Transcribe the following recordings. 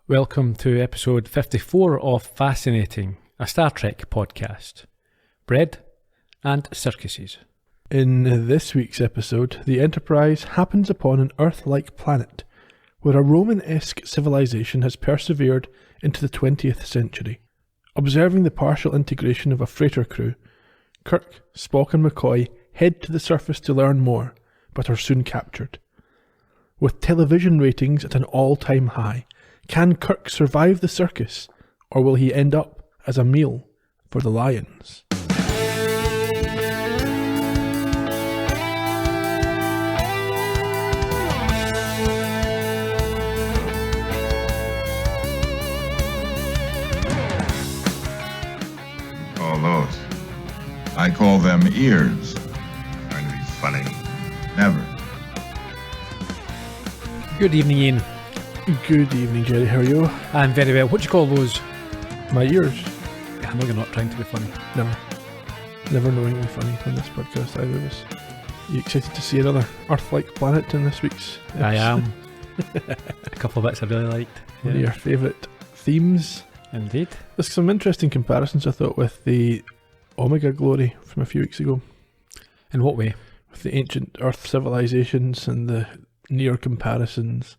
Welcome to episode 54 of Fascinating, a Star Trek podcast. Bread and circuses. In this week's episode, the Enterprise happens upon an Earth-like planet where a Roman-esque civilization has persevered into the 20th century. Observing the partial integration of a freighter crew, Kirk, Spock and McCoy head to the surface to learn more, but are soon captured. With television ratings at an all-time high, can Kirk survive the circus, or will he end up as a meal for the lions? All those. I call them ears. Trying to be funny. Never. Good evening, Ian. Good evening, Gerry. How are you? I'm very well. What do you call those? My ears. I know you're not trying to be funny. Never knowingly funny on this podcast, either of us. You excited to see another Earth-like planet in this week's episode? I am. A couple of bits I really liked. One of your favourite themes. Indeed. There's some interesting comparisons, I thought, with the Omega Glory from a few weeks ago. In what way? With the ancient Earth civilizations and the near comparisons.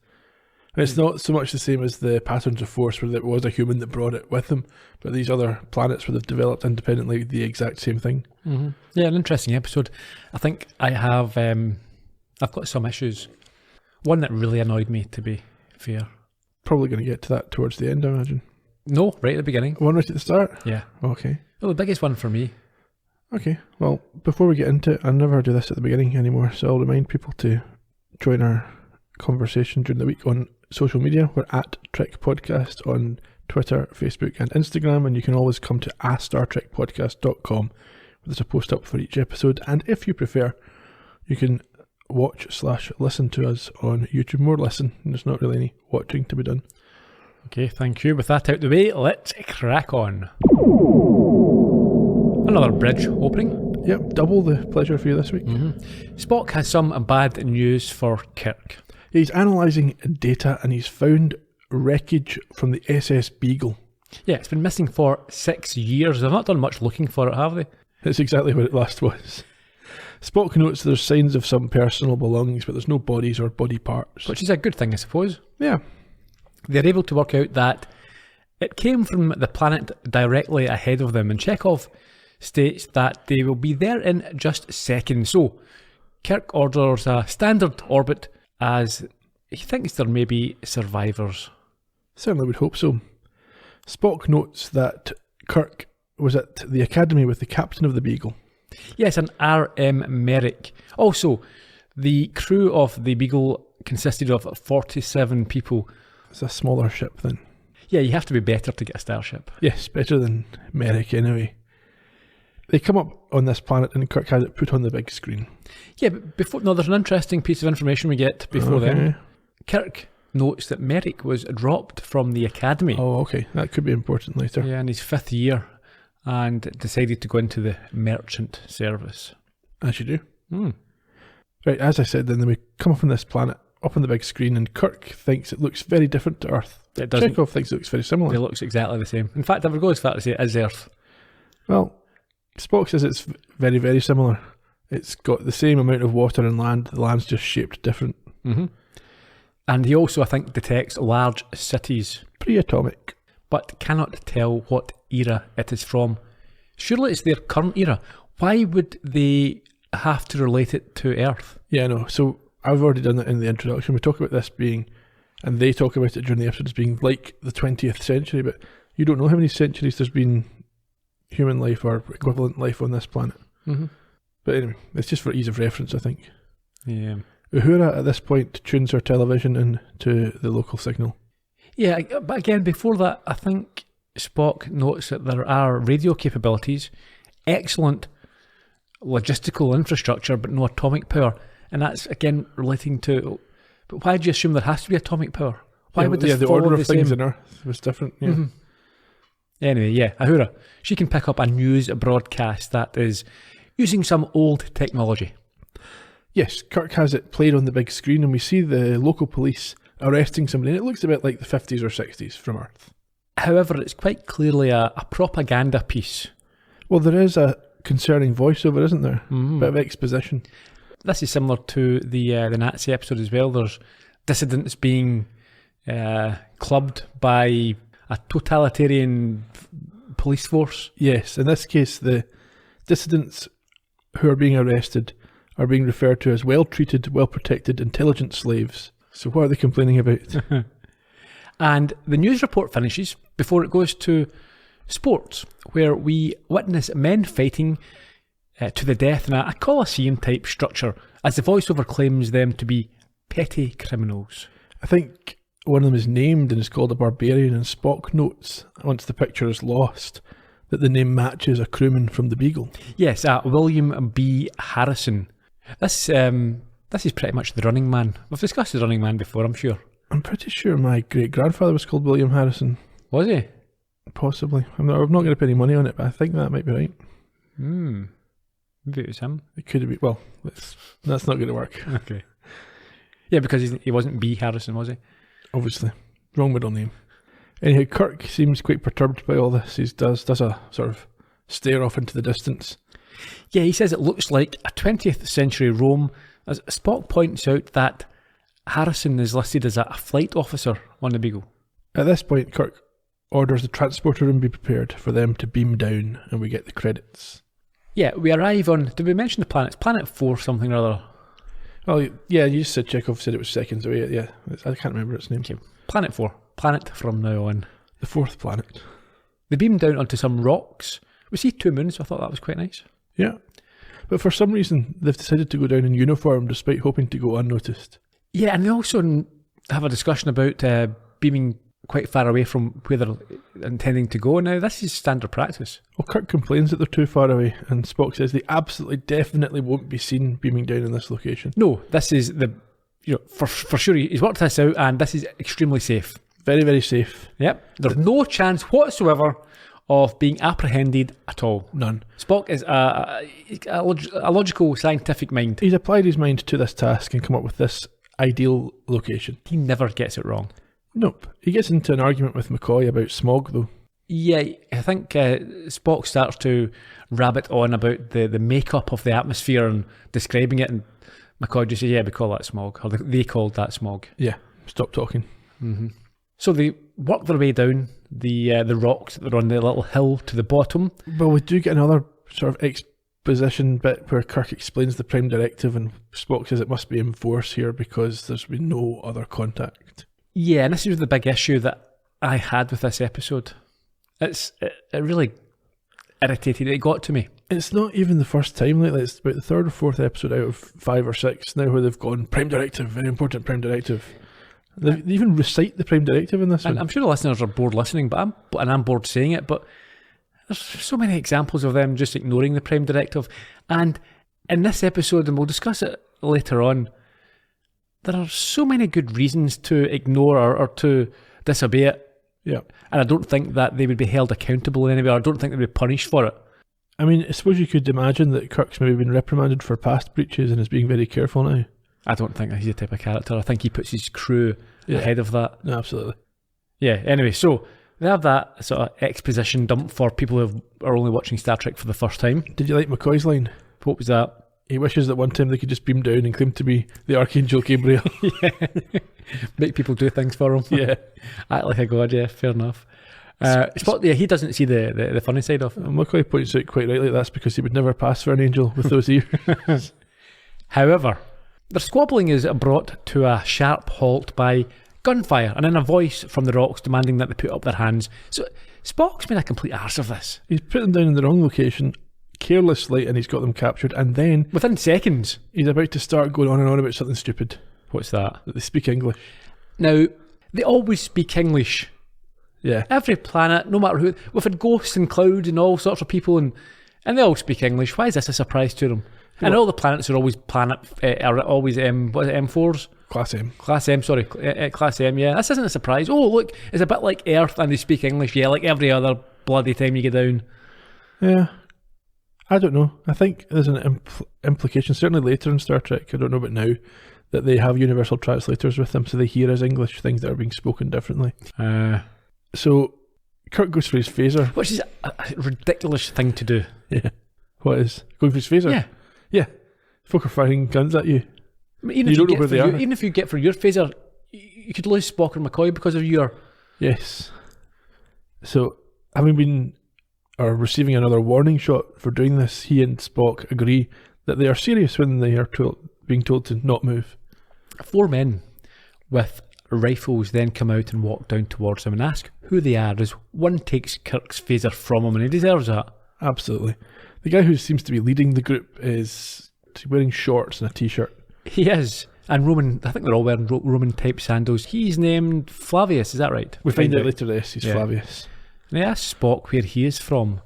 And it's not so much the same as the Patterns of Force, where there was a human that brought it with them, but these other planets where they've developed independently the exact same thing. Mm-hmm. Yeah, an interesting episode. I think I have, I've got some issues. One that really annoyed me, to be fair. Probably going to get to that towards the end, I imagine. No, right at the beginning. One right at the start? Yeah. Okay. Well, the biggest one for me. Okay, well, before we get into it, I never do this at the beginning anymore, so I'll remind people to join our conversation during the week on social media. We're at Trek Podcast on Twitter, Facebook and Instagram, and you can always come to astartrekpodcast.com where there's a post up for each episode, and if you prefer, you can watch/listen to us on YouTube. More listen, there's not really any watching to be done. Okay, thank you. With that out the way, let's crack on. Another bridge opening. Yep, double the pleasure for you this week. Mm-hmm. Spock has some bad news for Kirk. He's analysing data and he's found wreckage from the SS Beagle. Yeah, it's been missing for 6 years. They've not done much looking for it, have they? That's exactly what it last was. Spock notes there's signs of some personal belongings, but there's no bodies or body parts. Which is a good thing, I suppose. Yeah. They're able to work out that it came from the planet directly ahead of them, and Chekhov states that they will be there in just seconds. So, Kirk orders a standard orbit as he thinks there may be survivors. Certainly would hope so. Spock notes that Kirk was at the academy with the captain of the Beagle. Yes, an R.M. Merrick. Also, the crew of the Beagle consisted of 47 people. It's a smaller ship then. Yeah, you have to be better to get a starship. Yes, better than Merrick anyway. They come up on this planet and Kirk has it put on the big screen. Yeah, but there's an interesting piece of information we get before then. Kirk notes that Merrick was dropped from the academy. Oh, okay. That could be important later. Yeah, in his 5th year, and decided to go into the merchant service. As you do. Right, as I said, then we come up on this planet, up on the big screen, and Kirk thinks it looks very different to Earth. It doesn't. Chekhov thinks it looks very similar. It looks exactly the same. In fact, I would go as far to say it is Earth. Well, Spock says it's very, very similar. It's got the same amount of water and land. The land's just shaped different. Mm-hmm. And he also, I think, detects large cities. Pre-atomic. But cannot tell what era it is from. Surely it's their current era. Why would they have to relate it to Earth? Yeah, no. So I've already done that in the introduction. We talk about this being, and they talk about it during the episode as being like the 20th century, but you don't know how many centuries there's been human life or equivalent life on this planet. Mm-hmm. But anyway, it's just for ease of reference, I think. Yeah. Uhura at this point tunes her television into the local signal. Yeah, but again, before that, I think Spock notes that there are radio capabilities, excellent logistical infrastructure, but no atomic power. And that's, again, relating to... But why do you assume there has to be atomic power? Why would this the follow order the of things same? on Earth was different, yeah. Mm-hmm. Anyway, yeah, Uhura. She can pick up a news broadcast that is using some old technology. Yes, Kirk has it played on the big screen and we see the local police arresting somebody, and it looks a bit like the 50s or 60s from Earth. However, it's quite clearly a propaganda piece. Well, there is a concerning voiceover, isn't there? Bit of exposition. This is similar to the Nazi episode as well. There's dissidents being clubbed by a totalitarian police force. Yes, in this case, the dissidents who are being arrested are being referred to as well-treated, well-protected, intelligent slaves. So what are they complaining about? And the news report finishes before it goes to sports, where we witness men fighting to the death in a Colosseum-type structure, as the voiceover claims them to be petty criminals. I think one of them is named and is called a barbarian, and Spock notes, once the picture is lost, that the name matches a crewman from the Beagle. Yes, William B. Harrison. This is pretty much the Running Man. We've discussed the Running Man before, I'm sure. I'm pretty sure my great-grandfather was called William Harrison. Was he? Possibly. I'm not going to put any money on it, but I think that might be right. Maybe it was him. It could have been. Well, that's not going to work. Okay. Yeah, because he wasn't B. Harrison, was he? Obviously. Wrong middle name. Anyhow, Kirk seems quite perturbed by all this. He does a sort of stare off into the distance. Yeah, he says it looks like a 20th century Rome, as Spock points out that Harrison is listed as a flight officer on the Beagle. At this point, Kirk orders the transporter room be prepared for them to beam down, and we get the credits. Yeah, we arrive on... Did we mention the planet? It's Planet 4 something or other. Oh, yeah, you just said Chekhov said it was seconds away. Yeah, I can't remember its name. Okay, Planet 4. Planet from now on. The fourth planet. They beam down onto some rocks. We see 2 moons, so I thought that was quite nice. Yeah. But for some reason, they've decided to go down in uniform despite hoping to go unnoticed. Yeah, and they also have a discussion about beaming quite far away from where they're intending to go. Now, this is standard practice. Well, Kirk complains that they're too far away, and Spock says they absolutely, definitely won't be seen beaming down in this location. No, this is for sure he's worked this out, and this is extremely safe. Very, very safe. Yep. There's no chance whatsoever of being apprehended at all. None. Spock is a logical, scientific mind. He's applied his mind to this task and come up with this ideal location. He never gets it wrong. Nope. He gets into an argument with McCoy about smog, though. Yeah, I think Spock starts to rabbit on about the makeup of the atmosphere and describing it, and McCoy just says, yeah, we call that smog, or they called that smog. Yeah, stop talking. Mm-hmm. So they work their way down the rocks that are on the little hill to the bottom. Well, we do get another sort of exposition bit where Kirk explains the Prime Directive, and Spock says it must be in force here because there's been no other contact. Yeah, and this is the big issue that I had with this episode. It really irritated. It got to me. It's not even the first time lately. It's about the 3rd or 4th episode out of 5 or 6 now where they've gone, Prime Directive, very important Prime Directive. They even recite the Prime Directive in this one. I'm sure the listeners are bored listening, but I'm bored saying it, but there's so many examples of them just ignoring the Prime Directive. And in this episode, and we'll discuss it later on, there are so many good reasons to ignore or to disobey it. Yeah. And I don't think that they would be held accountable in any way. I don't think they'd be punished for it. I mean, I suppose you could imagine that Kirk's maybe been reprimanded for past breaches and is being very careful now. I don't think he's the type of character. I think he puts his crew ahead of that. No, absolutely. Yeah, anyway, so they have that sort of exposition dump for people who are only watching Star Trek for the first time. Did you like McCoy's line? What was that? He wishes that one time they could just beam down and claim to be the Archangel Gabriel. Yeah. Make people do things for him. Yeah. Act like a god, yeah, fair enough. He doesn't see the funny side of it. McCoy points out quite rightly that's because he would never pass for an angel with those ears. However, their squabbling is brought to a sharp halt by gunfire and then a voice from the rocks demanding that they put up their hands. So Spock's made a complete arse of this. He's put them down in the wrong location carelessly and he's got them captured, and then within seconds he's about to start going on and on about something stupid. What's that? That they speak English. Now, they always speak English. Yeah. Every planet, no matter who. We've had ghosts and clouds and all sorts of people, and they all speak English. Why is this a surprise to them? And all the planets are always M4s? Class M. Class M, sorry. Class M, yeah. This isn't a surprise. Oh, look, it's a bit like Earth and they speak English. Yeah, like every other bloody time you get down. Yeah. I don't know. I think there's an implication, certainly later in Star Trek, I don't know about now, that they have universal translators with them, so they hear as English things that are being spoken differently. So Kirk goes for his phaser. Which is a ridiculous thing to do. Yeah. What is? Going for his phaser? Yeah. Yeah. Folk are firing guns at you. I mean, even if you get for your phaser, you could lose Spock or McCoy because of your... Yes. So, having been receiving another warning shot for doing this, he and Spock agree that they are serious when they are being told to not move. 4 men with rifles then come out and walk down towards him and ask who they are, as one takes Kirk's phaser from him, and he deserves that. Absolutely. The guy who seems to be leading the group is wearing shorts and a t-shirt. He is. And Roman, I think they're all wearing Roman type sandals. He's named Flavius, is that right? We find out later this, he's Flavius. And they ask Spock where he is from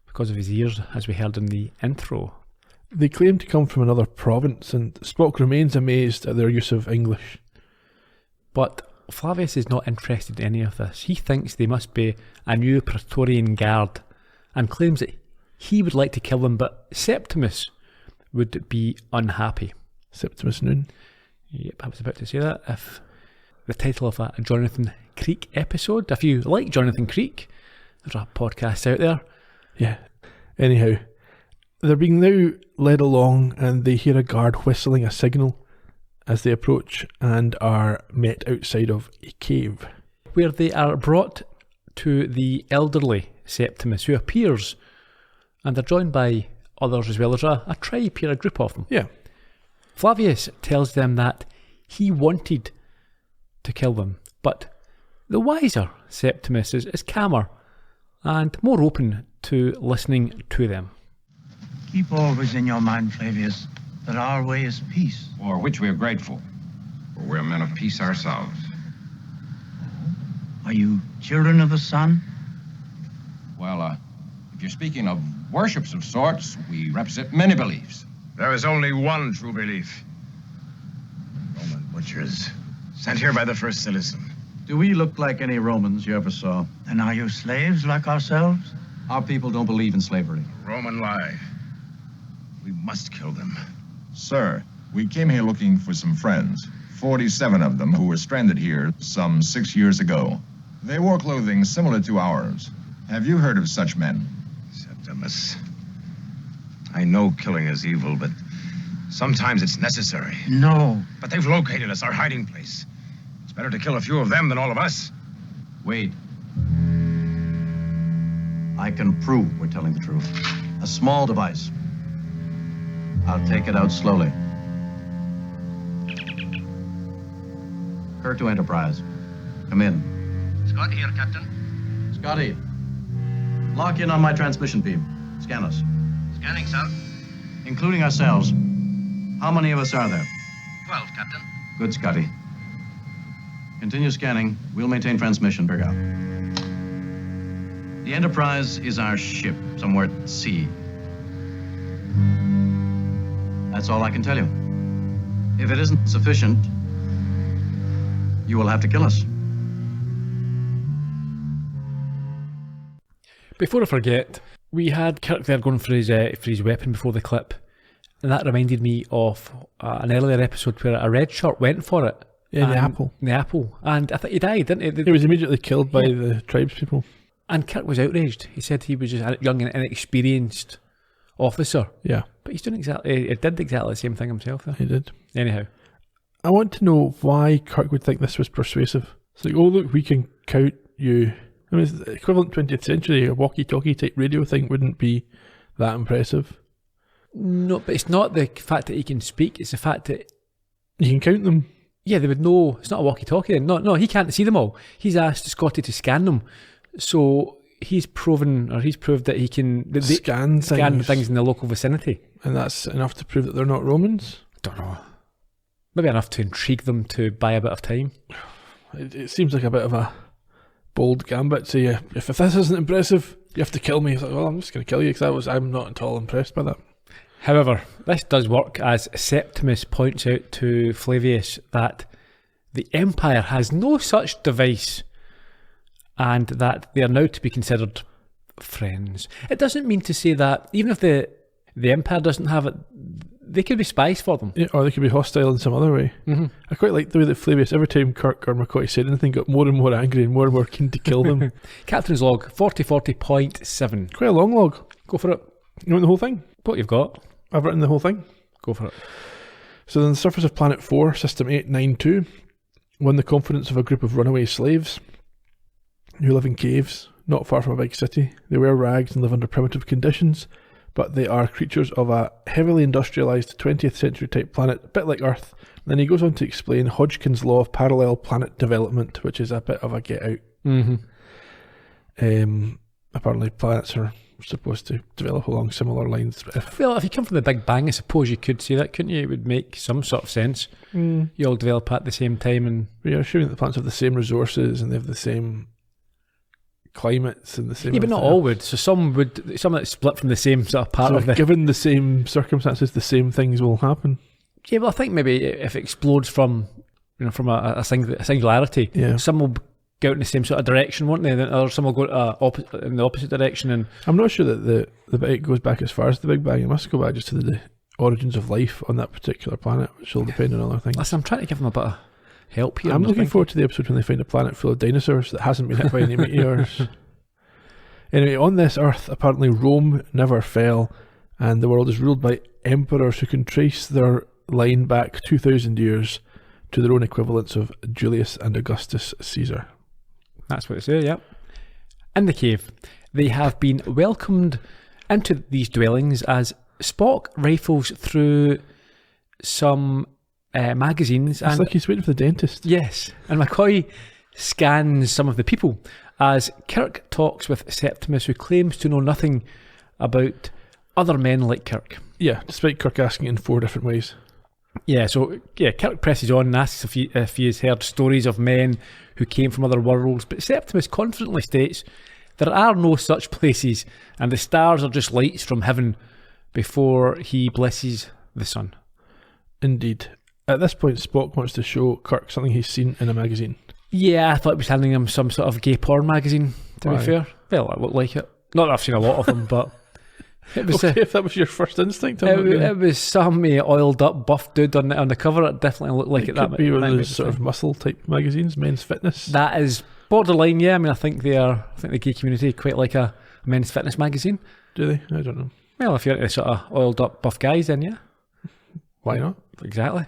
because of his ears, as we heard in the intro. They claim to come from another province, and Spock remains amazed at their use of English. But Flavius is not interested in any of this. He thinks they must be a new Praetorian Guard and claims that he would like to kill them, but Septimus would be unhappy. Septimus Noon. Yep, I was about to say that. If the title of a Jonathan Creek episode, if you like Jonathan Creek, there's a podcast out there. Yeah. Anyhow, they're being now led along and they hear a guard whistling a signal as they approach and are met outside of a cave, where they are brought to the elderly Septimus, who appears, and they're joined by others as well. There's a tribe here, a group of them. Yeah. Flavius tells them that he wanted to kill them, but the wiser Septimus is calmer and more open to listening to them. Keep always in your mind, Flavius, that our way is peace. For which we are grateful. For we're men of peace ourselves. Are you children of the sun? Well, if you're speaking of worships of sorts, we represent many beliefs. There is only one true belief. Roman butchers, sent here by the first citizen. Do we look like any Romans you ever saw? Then are you slaves like ourselves? Our people don't believe in slavery. Roman lie. We must kill them. Sir, we came here looking for some friends. 47 of them who were stranded here some 6 years ago. They wore clothing similar to ours. Have you heard of such men? Septimus, I know killing is evil, but sometimes it's necessary. No. But they've located us, our hiding place. It's better to kill a few of them than all of us. Wait. I can prove we're telling the truth. A small device. I'll take it out slowly. Kirk to Enterprise. Come in. Scott here, Captain. Scotty, lock in on my transmission beam. Scan us. Scanning, sir. Including ourselves. How many of us are there? 12, Captain. Good, Scotty. Continue scanning. We'll maintain transmission. Big out. The Enterprise is our ship, somewhere at sea. That's all I can tell you. If it isn't sufficient, you will have to kill us. Before I forget, we had Kirk there going for his weapon before the clip, and that reminded me of an earlier episode where a red shirt went for it. Yeah, the apple. The apple. And I think he died, didn't he? He was immediately killed by the tribespeople. And Kirk was outraged. He said he was just a young and inexperienced officer. Yeah. But he did exactly the same thing himself, though. He did. Anyhow. I want to know why Kirk would think this was persuasive. It's like, oh look, we can count you. I mean, it's the equivalent 20th century, a walkie-talkie type radio thing wouldn't be that impressive. No, but it's not the fact that he can speak, it's the fact that... You can count them. Yeah, they would know. It's not a walkie-talkie then. No, he can't see them all. He's asked Scotty to scan them. So he's proved that he can scan things in the local vicinity. And that's enough to prove that they're not Romans? Don't know. Maybe enough to intrigue them to buy a bit of time. It seems like a bit of a bold gambit. So yeah, if this isn't impressive, you have to kill me. It's like, well, I'm just going to kill you because I'm not at all impressed by that. However, this does work, as Septimus points out to Flavius that the Empire has no such device and that they are now to be considered friends. It doesn't mean to say that even if the Empire doesn't have it, they could be spies for them. Yeah, or they could be hostile in some other way. Mm-hmm. I quite like the way that Flavius, every time Kirk or McCoy said anything, got more and more angry and more keen to kill them. Captain's log 4040.7. Quite a long log. Go for it. You want the whole thing? What you've got? I've written the whole thing. Go for it. So on the surface of Planet 4, System 892, won the confidence of a group of runaway slaves who live in caves not far from a big city. They wear rags and live under primitive conditions, but they are creatures of a heavily industrialised 20th century type planet, a bit like Earth. And then he goes on to explain Hodgkin's law of parallel planet development, which is a bit of a get out. Mm-hmm. Apparently planets are supposed to develop along similar lines. Well, if you come from the Big Bang, I suppose you could say that, couldn't you? It would make some sort of sense. You all develop at the same time, and You're assuming that the planets have the same resources and they have the same climates and the same. yeah, but not all would. So some that split from the same sort of part So of the. given the same circumstances, the same things will happen. Yeah, well, I think maybe if it explodes from a singularity, Yeah. some will go out in the same sort of direction, won't they? Or some will go in the opposite direction, and I'm not sure that the bit goes back as far as the Big Bang. It must go back just to the origins of life on that particular planet, which will depend on other things. listen, I'm trying to give them a bit of help here. I'm looking forward to the episode when they find a planet full of dinosaurs that hasn't been hit by any meteors. Anyway, on this Earth, apparently Rome never fell, and the world is ruled by emperors who can trace their line back 2,000 years to their own equivalents of Julius and Augustus Caesar. That's what it says, yep. In the cave, they have been welcomed into these dwellings as Spock rifles through some magazines. It's like he's waiting for the dentist. Yes, and McCoy scans some of the people as Kirk talks with Septimus, who claims to know nothing about other men like Kirk. Yeah, despite Kirk asking in 4 different ways. Yeah, so Kirk presses on and asks if he has heard stories of men who came from other worlds, but Septimus confidently states there are no such places and the stars are just lights from heaven before he blesses the sun. Indeed. At this point, Spock wants to show Kirk something he's seen in a magazine. Yeah, I thought it was handing him some sort of gay porn magazine, to be fair. Well, it looked like it. Not that I've seen a lot of them, but it was Okay, if that was your first instinct, it was some oiled up buff dude on the cover. It definitely looked like it. Could be one of those sort of muscle type magazines, Men's Fitness. That is borderline, yeah. I mean, I think the gay community quite like a men's fitness magazine. Do they? I don't know. Well, if you're into the sort of oiled up buff guys, then yeah. Why not? Exactly.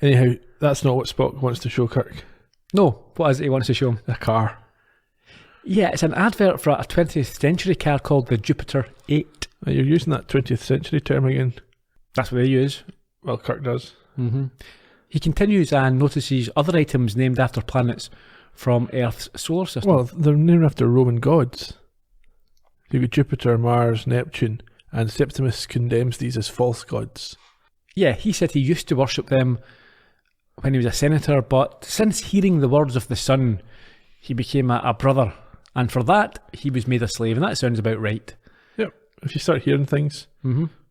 Anyhow, that's not what Spock wants to show Kirk. No, what is it he wants to show him? A car. Yeah, it's an advert for a 20th century car called the Jupiter 8. You're using that 20th century term again. That's what they use. Well, Kirk does. Mm-hmm. He continues and notices other items named after planets from Earth's solar system. Well, they're named after Roman gods. You've got Jupiter, Mars, Neptune, and Septimus condemns these as false gods. Yeah, he said he used to worship them when he was a senator, but since hearing the words of the sun, he became a brother, and for that he was made a slave, and that sounds about right. Yep. If you start hearing things,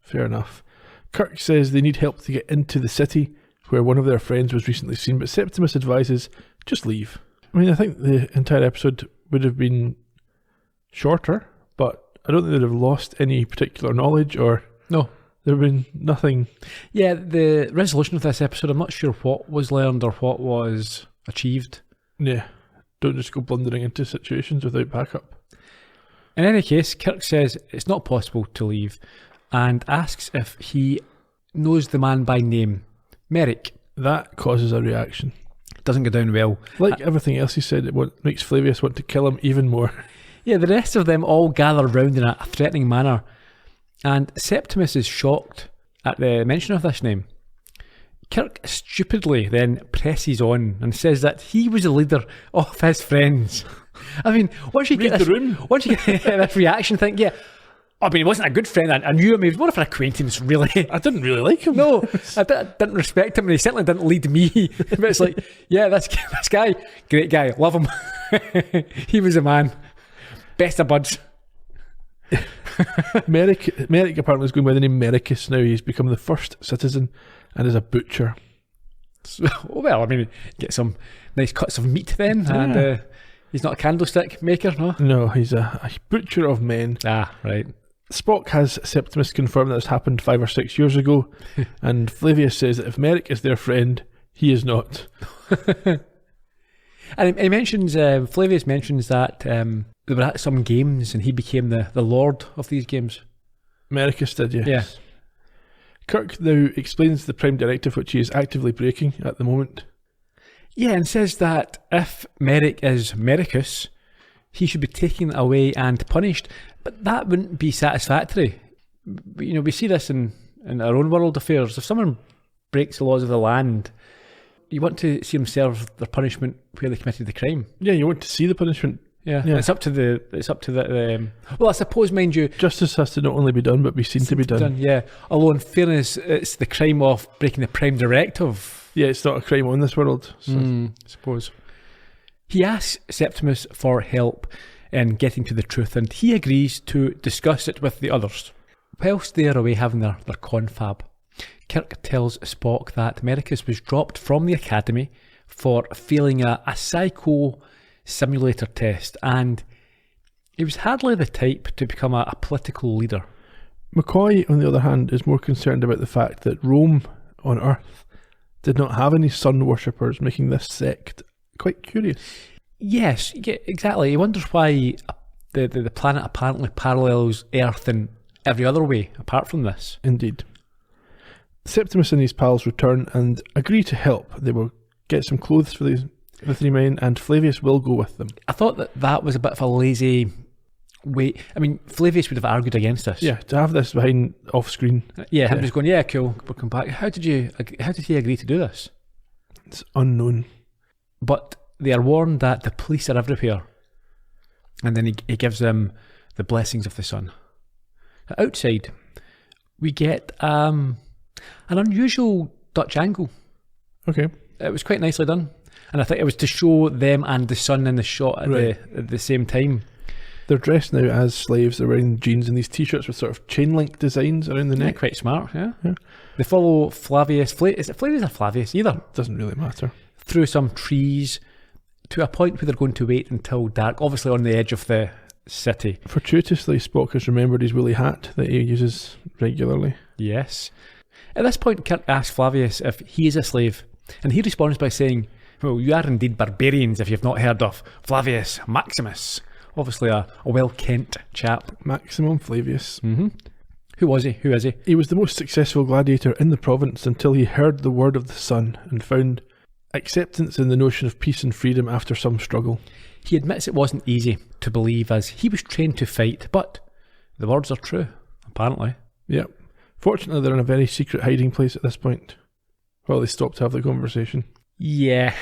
fair enough. Kirk says they need help to get into the city, where one of their friends was recently seen, but Septimus advises, just leave. I mean, I think the entire episode would have been shorter, but I don't think they'd have lost any particular knowledge, or No. there would have been nothing. Yeah, the resolution of this episode, I'm not sure what was learned or what was achieved. Yeah. Don't just go blundering into situations without backup. In any case, Kirk says it's not possible to leave and asks if he knows the man by name, Merrick. That causes a reaction. Doesn't go down well. Like everything else he said, it makes Flavius want to kill him even more. Yeah, the rest of them all gather round in a threatening manner, and Septimus is shocked at the mention of this name. Kirk stupidly then presses on and says that he was the leader of his friends. I mean, once you get this reaction, think, yeah, I mean, he wasn't a good friend. I knew him. He was more of an acquaintance, really. I didn't really like him. No, I didn't respect him, and he certainly didn't lead me. But it's like, yeah, this guy, great guy, love him. He was a man. Best of buds. Merrick apparently is going by the name Merricus now. He's become the first citizen and is a butcher. So, well, I mean, get some nice cuts of meat then, and he's not a candlestick maker, no? No, he's a butcher of men. Ah, right. Spock has Septimus confirm that this happened 5 or 6 years ago, and Flavius says that if Merrick is their friend, he is not. And he mentions, Flavius mentions that they were at some games and he became the lord of these games. Merricus did, yes. Yeah. Kirk now explains the Prime Directive, which he is actively breaking at the moment. Yeah, and says that if Merrick is Merricus, he should be taken away and punished. But that wouldn't be satisfactory. You know, we see this in our own world affairs. If someone breaks the laws of the land, you want to see them serve their punishment where they committed the crime. Yeah, you want to see the punishment. Yeah. It's up to the. Well, I suppose, mind you, Justice has to not only be done, but be seen to be done. Yeah. Although, in fairness, it's the crime of breaking the Prime Directive. Yeah, it's not a crime on this world. So. I suppose. He asks Septimus for help in getting to the truth, and he agrees to discuss it with the others. Whilst they are away having their confab, Kirk tells Spock that Merricus was dropped from the Academy for failing a psycho simulator test, and he was hardly the type to become a political leader. McCoy, on the other hand, is more concerned about the fact that Rome on Earth did not have any sun worshippers, making this sect quite curious. Yes, exactly. He wonders why the planet apparently parallels Earth in every other way apart from this. Indeed. Septimus and his pals return and agree to help. They will get some clothes for the 3 men, and Flavius will go with them. I thought that was a bit of a lazy way. I mean, Flavius would have argued against this. Yeah, to have this behind off screen. Yeah, him just going, yeah, cool, we'll come back. How did he agree to do this? It's unknown. But they are warned that the police are everywhere. And then he gives them the blessings of the sun. Outside, we get an unusual Dutch angle. Okay. It was quite nicely done. And I think it was to show them and the sun in the shot at the same time. They're dressed now as slaves. They're wearing jeans and these t-shirts with sort of chain link designs around the neck. Quite smart, yeah. They follow Flavius. Is it Flavius or Flavius? Either. Doesn't really matter. Through some trees to a point where they're going to wait until dark, obviously on the edge of the city. Fortuitously, Spock has remembered his woolly hat that he uses regularly. Yes. At this point, Kirk asks Flavius if he is a slave, and he responds by saying, well, you are indeed barbarians if you've not heard of Flavius Maximus. Obviously a well-kent chap. Maximum Flavius. Mm-hmm. Who is he? He was the most successful gladiator in the province until he heard the word of the sun and found acceptance in the notion of peace and freedom after some struggle. He admits it wasn't easy to believe as he was trained to fight, but the words are true, apparently. Yep. Fortunately, they're in a very secret hiding place at this point. Well, they stopped to have the conversation. Yeah,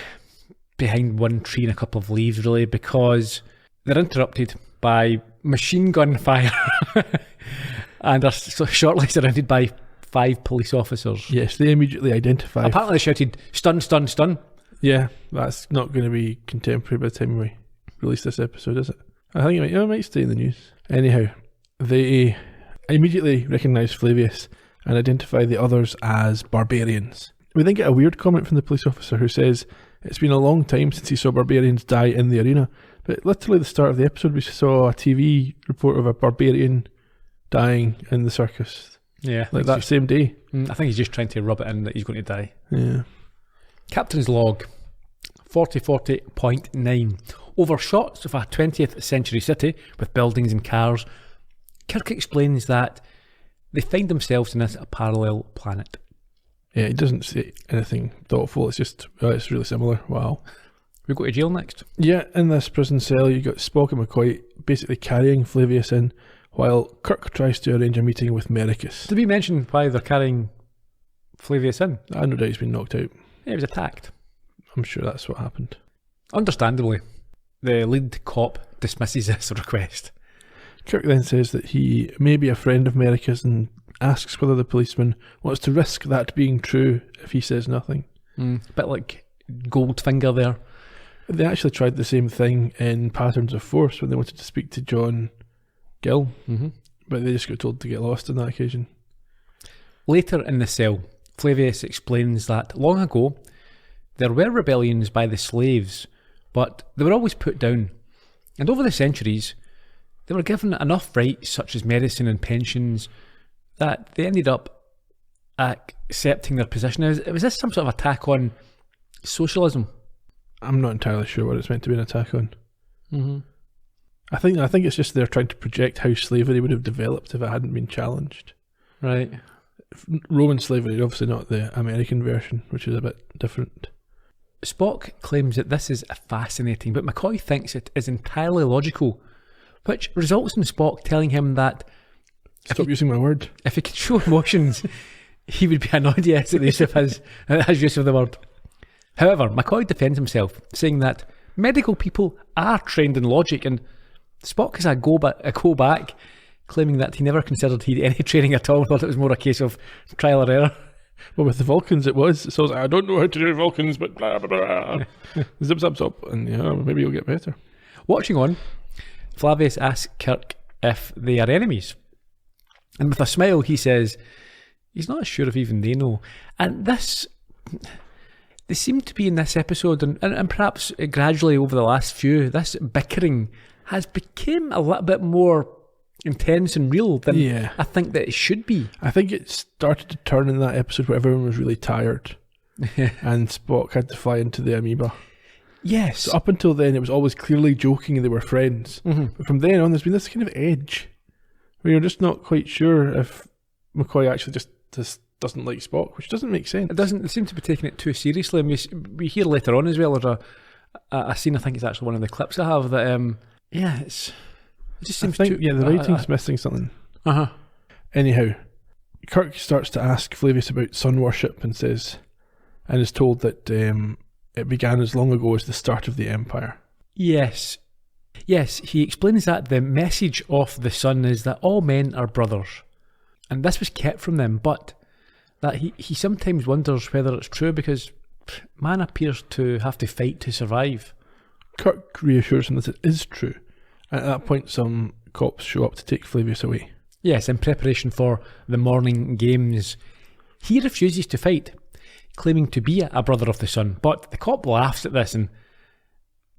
behind one tree and a couple of leaves, really, because they're interrupted by machine gun fire and are shortly surrounded by 5 police officers. Yes, they immediately identify. Apparently they shouted, stun, stun, stun. Yeah, that's not going to be contemporary by the time we release this episode, is it? I think it might stay in the news. Anyhow, they immediately recognise Flavius and identify the others as barbarians. We then get a weird comment from the police officer who says it's been a long time since he saw barbarians die in the arena. But literally the start of the episode, we saw a TV report of a barbarian dying in the circus. Yeah. Like that same day. I think he's just trying to rub it in that he's going to die. Yeah. Captain's log, 4040.9. Over shots of a 20th century city with buildings and cars, Kirk explains that they find themselves in this parallel planet. Yeah, he doesn't say anything thoughtful. It's just, it's really similar. Wow. We go to jail next. Yeah, in this prison cell, you got Spock and McCoy basically carrying Flavius in, while Kirk tries to arrange a meeting with Merricus. Did we mention why they're carrying Flavius in? I no doubt he's been knocked out. Yeah, he was attacked. I'm sure that's what happened. Understandably, the lead cop dismisses this request. Kirk then says that he may be a friend of Merricus and asks whether the policeman wants to risk that being true if he says nothing. A bit like Goldfinger there. They actually tried the same thing in Patterns of Force when they wanted to speak to John Gill, but they just got told to get lost on that occasion. Later in the cell, Flavius explains that long ago there were rebellions by the slaves, but they were always put down. And over the centuries, they were given enough rights, such as medicine and pensions, that they ended up accepting their position. Was this some sort of attack on socialism? I'm not entirely sure what it's meant to be an attack on. Mm-hmm. I think it's just they're trying to project how slavery would have developed if it hadn't been challenged. Right. Roman slavery, obviously not the American version, which is a bit different. Spock claims that this is fascinating, but McCoy thinks it is entirely logical, which results in Spock telling him that Stop using my word. if he could show emotions, he would be annoyed, yes, at the use of his use of the word. However, McCoy defends himself, saying that medical people are trained in logic, and Spock has a go back, claiming that he never considered he had any training at all, thought it was more a case of trial or error. Well, with the Vulcans it was. So I was like, I don't know how to do Vulcans, but blah, blah, blah. Zip, zap, zop, and maybe you'll get better. Watching on, Flavius asks Kirk if they are enemies. And with a smile, he says he's not sure if even they know. And they seem to be in this episode, and perhaps gradually over the last few, this bickering has become a little bit more intense and real than I think that it should be. I think it started to turn in that episode where everyone was really tired and Spock had to fly into the amoeba. Yes. So up until then, it was always clearly joking and they were friends. Mm-hmm. But from then on, there's been this kind of edge where you're just not quite sure if McCoy actually just doesn't like Spock, which doesn't make sense. It doesn't seem to be taking it too seriously. And we hear later on as well, there's a scene, I think it's actually one of the clips I have, that, it just seems the writing's missing something. Uh-huh. Anyhow, Kirk starts to ask Flavius about sun worship and is told that it began as long ago as the start of the Empire. Yes, he explains that the message of the sun is that all men are brothers, and this was kept from them, but that he sometimes wonders whether it's true because man appears to have to fight to survive. Kirk reassures him that it is true. At that point, some cops show up to take Flavius away. Yes, in preparation for the morning games. He refuses to fight, claiming to be a brother of the sun, but the cop laughs at this and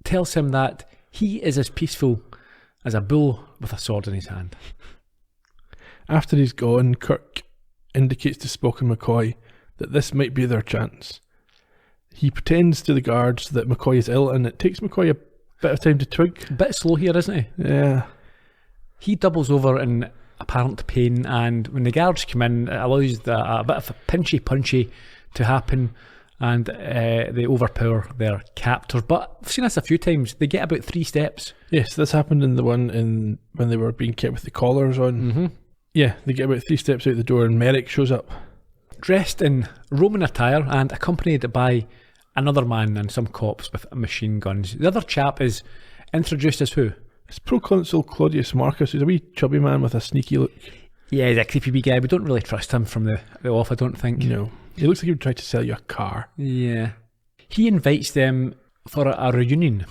tells him that he is as peaceful as a bull with a sword in his hand. After he's gone, Kirk indicates to Spock and McCoy that this might be their chance. He pretends to the guards that McCoy is ill, and it takes McCoy a bit of time to twig. A bit slow here, isn't he? Yeah. He doubles over in apparent pain, and when the guards come in, it allows a bit of a pinchy-punchy to happen, and they overpower their captors. But I've seen this a few times. They get about 3 steps. Yes, this happened in the one when they were being kept with the collars on. Mm-hmm. Yeah, they get about 3 steps out the door, and Merrick shows up. Dressed in Roman attire and accompanied by another man and some cops with machine guns. The other chap is introduced as who? It's Proconsul Claudius Marcus. He's a wee chubby man with a sneaky look. Yeah, he's a creepy wee guy. We don't really trust him from the off, I don't think. No. He looks like he would try to sell you a car. Yeah. He invites them for a reunion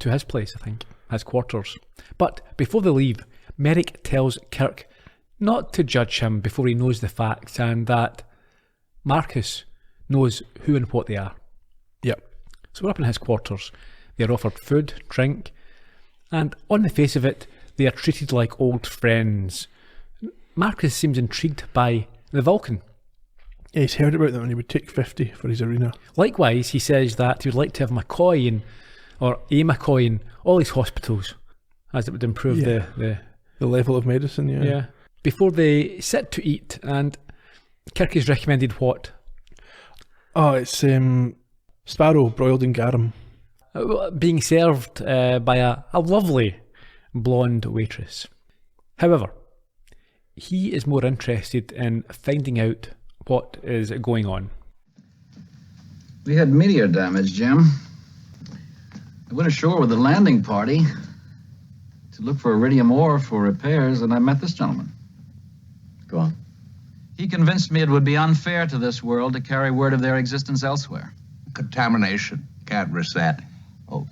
to his place, I think, his quarters. But before they leave, Merrick tells Kirk not to judge him before he knows the facts, and that Marcus knows who and what they are. Yep. So we're up in his quarters. They are offered food, drink, and on the face of it, they are treated like old friends. Marcus seems intrigued by the Vulcan. Yeah, he's heard about them and he would take 50 for his arena. Likewise, he says that he would like to have McCoy or a McCoy in all his hospitals, as it would improve the level of medicine, Yeah. Before they sit to eat, and Kirk is recommended what? Oh, it's sparrow broiled in garum. Being served by a lovely blonde waitress. However, he is more interested in finding out what is going on. We had meteor damage, Jim. I went ashore with the landing party to look for iridium ore for repairs, and I met this gentleman. Go on. He convinced me it would be unfair to this world to carry word of their existence elsewhere. Contamination. Can't risk that. Oh,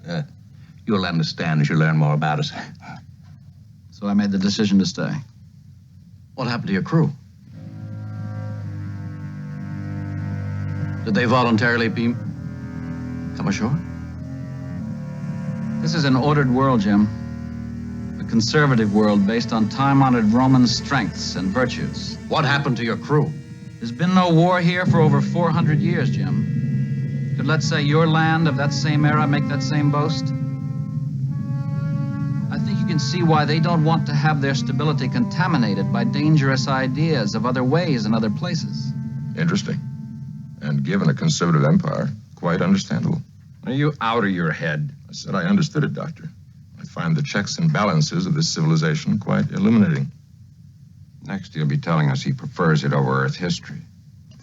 you'll understand as you learn more about us. So I made the decision to stay. What happened to your crew? Did they voluntarily come ashore? This is an ordered world, Jim. The conservative world based on time-honored Roman strengths and virtues. What happened to your crew? There's been no war here for over 400 years, Jim. Could, let's say, your land of that same era make that same boast? I think you can see why they don't want to have their stability contaminated by dangerous ideas of other ways and other places. Interesting. And given a conservative empire, quite understandable. Are you out of your head? I said I understood it, Doctor. I find the checks and balances of this civilization quite illuminating. Next, he'll be telling us he prefers it over Earth history.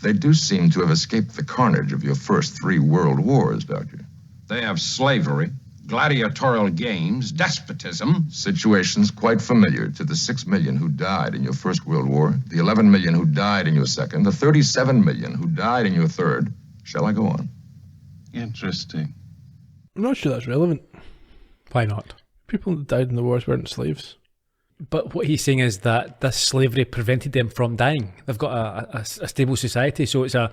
They do seem to have escaped the carnage of your first 3 world wars, Doctor. They have slavery, gladiatorial games, despotism. Situations quite familiar to the 6 million who died in your First World War, the 11 million who died in your second, the 37 million who died in your third. Shall I go on? Interesting. I'm not sure that's relevant. Why not? People that died in the wars weren't slaves. But what he's saying is that this slavery prevented them from dying. They've got a stable society, so it's a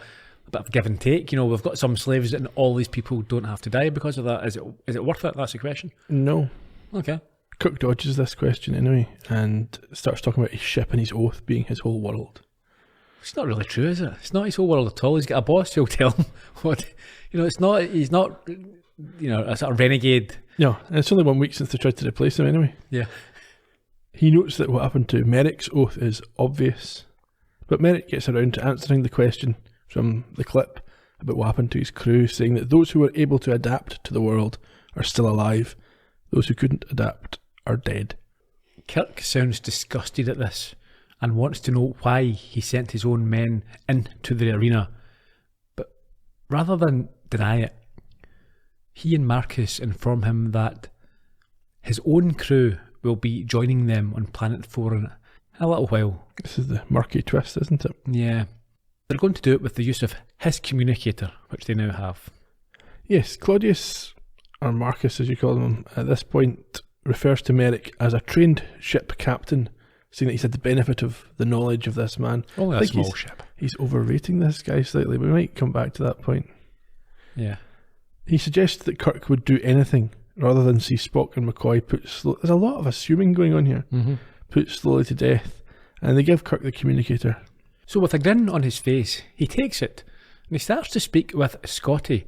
bit of give and take. You know, we've got some slaves and all these people don't have to die because of that. Is it worth it? That's the question. No. Okay. Kirk dodges this question anyway and starts talking about his ship and his oath being his whole world. It's not really true, is it? It's not his whole world at all. He's got a boss who'll tell him what. You know, it's not. He's not. You know, a sort of renegade. No, and it's only 1 week since they tried to replace him anyway. Yeah. He notes that what happened to Merrick's oath is obvious, but Merrick gets around to answering the question from the clip about what happened to his crew, saying that those who were able to adapt to the world are still alive, those who couldn't adapt are dead. Kirk sounds disgusted at this and wants to know why he sent his own men into the arena, but rather than deny it, he and Marcus inform him that his own crew will be joining them on Planet 4 in a little while. This is the murky twist, isn't it? Yeah. They're going to do it with the use of his communicator, which they now have. Yes, Claudius, or Marcus as you call him, at this point refers to Merrick as a trained ship captain, saying that he's had the benefit of the knowledge of this man. Only a small ship. He's overrating this guy slightly. We might come back to that point. Yeah. He suggests that Kirk would do anything rather than see Spock and McCoy put slow. There's a lot of assuming going on here. Mm-hmm. Put slowly to death, and they give Kirk the communicator. So with a grin on his face, he takes it and he starts to speak with Scotty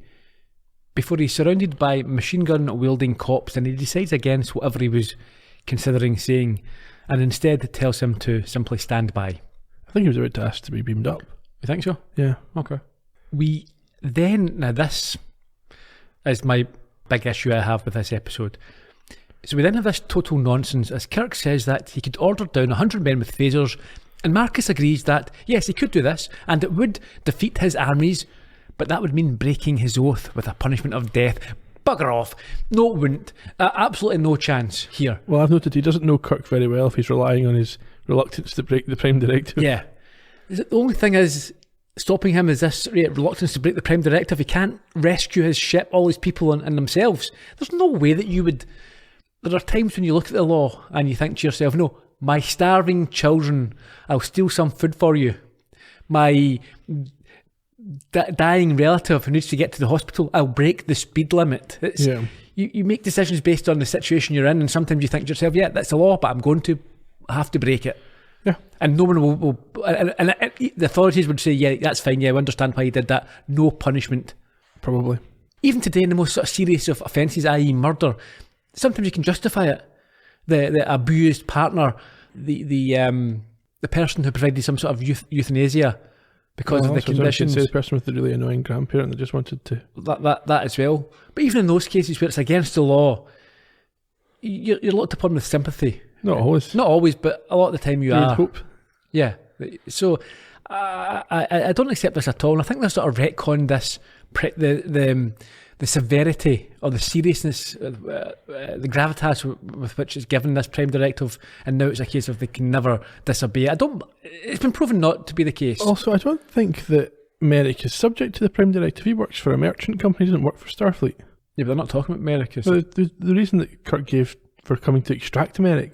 before he's surrounded by machine gun wielding cops, and he decides against whatever he was considering saying and instead tells him to simply stand by. I think he was about to ask to be beamed up. You think so? Yeah. Okay. Now this is my big issue I have with this episode. So we then have this total nonsense as Kirk says that he could order down 100 men with phasers, and Marcus agrees that yes, he could do this and it would defeat his armies, but that would mean breaking his oath with a punishment of death. Bugger off. No, it wouldn't. Absolutely no chance here. Well, I've noted he doesn't know Kirk very well if he's relying on his reluctance to break the Prime Directive. Yeah. The only thing is stopping him is this reluctance to break the Prime Directive. He can't rescue his ship, all his people and themselves. There's no way that you would... There are times when you look at the law and you think to yourself, no, my starving children, I'll steal some food for you. My dying relative who needs to get to the hospital, I'll break the speed limit. You make decisions based on the situation you're in, and sometimes you think to yourself, yeah, that's the law, but I'm going to have to break it. Yeah. And no one will and the authorities would say, yeah, that's fine, yeah, we understand why you did that. No punishment. Probably. Even today in the most sort of serious of offences, i.e. murder, sometimes you can justify it. The abused partner, the person who provided some sort of euthanasia because of the conditions. The person with the really annoying grandparent that just wanted to... That as well. But even in those cases where it's against the law, you're looked upon with sympathy. Not always. Not always, but a lot of the time you are. Hope. Yeah. So I don't accept this at all. And I think they've sort of retconned this, the severity or the seriousness, the gravitas with which it's given this Prime Directive, and now it's a case of they can never disobey it. It's been proven not to be the case. Also, I don't think that Merrick is subject to the Prime Directive. He works for a merchant company, he doesn't work for Starfleet. Yeah, but they're not talking about Merrick. Well, the reason that Kirk gave for coming to extract Merrick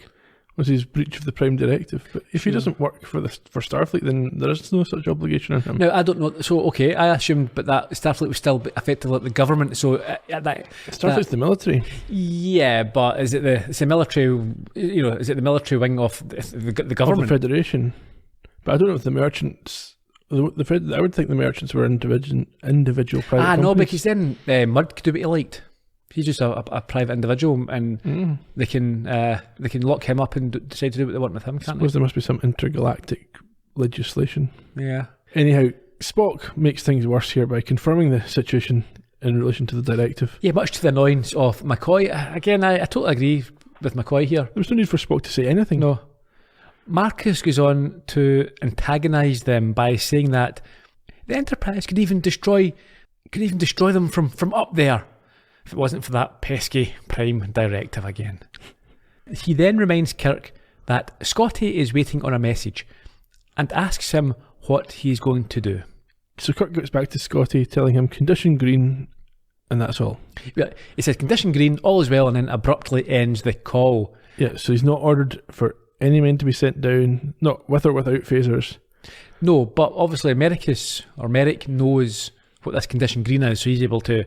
was his breach of the Prime Directive. But if he doesn't work for Starfleet, then there is no such obligation on him. Now, I don't know. So, okay, I assumed, but that Starfleet was still effectively like the government. So, Starfleet's the military. Yeah, but is it the military? Is it the military wing of the government? Of the Federation. But I don't know if the merchants. I would think the merchants were individual private companies. No, because then Mudd could do what he liked. He's just a private individual, and they can lock him up and decide to do what they want with him, can't they? I suppose there must be some intergalactic legislation. Yeah. Anyhow, Spock makes things worse here by confirming the situation in relation to the directive. Yeah, much to the annoyance of McCoy. Again, I totally agree with McCoy here. There was no need for Spock to say anything. No. Marcus goes on to antagonise them by saying that the Enterprise could even destroy them from up there if it wasn't for that pesky Prime Directive again. He then reminds Kirk that Scotty is waiting on a message and asks him what he's going to do. So Kirk gets back to Scotty, telling him condition green, and that's all. Yeah, he says condition green, all is well, and then abruptly ends the call. Yeah, so he's not ordered for any men to be sent down, not with or without phasers. No, but obviously Merrick knows what this condition green is, so he's able to...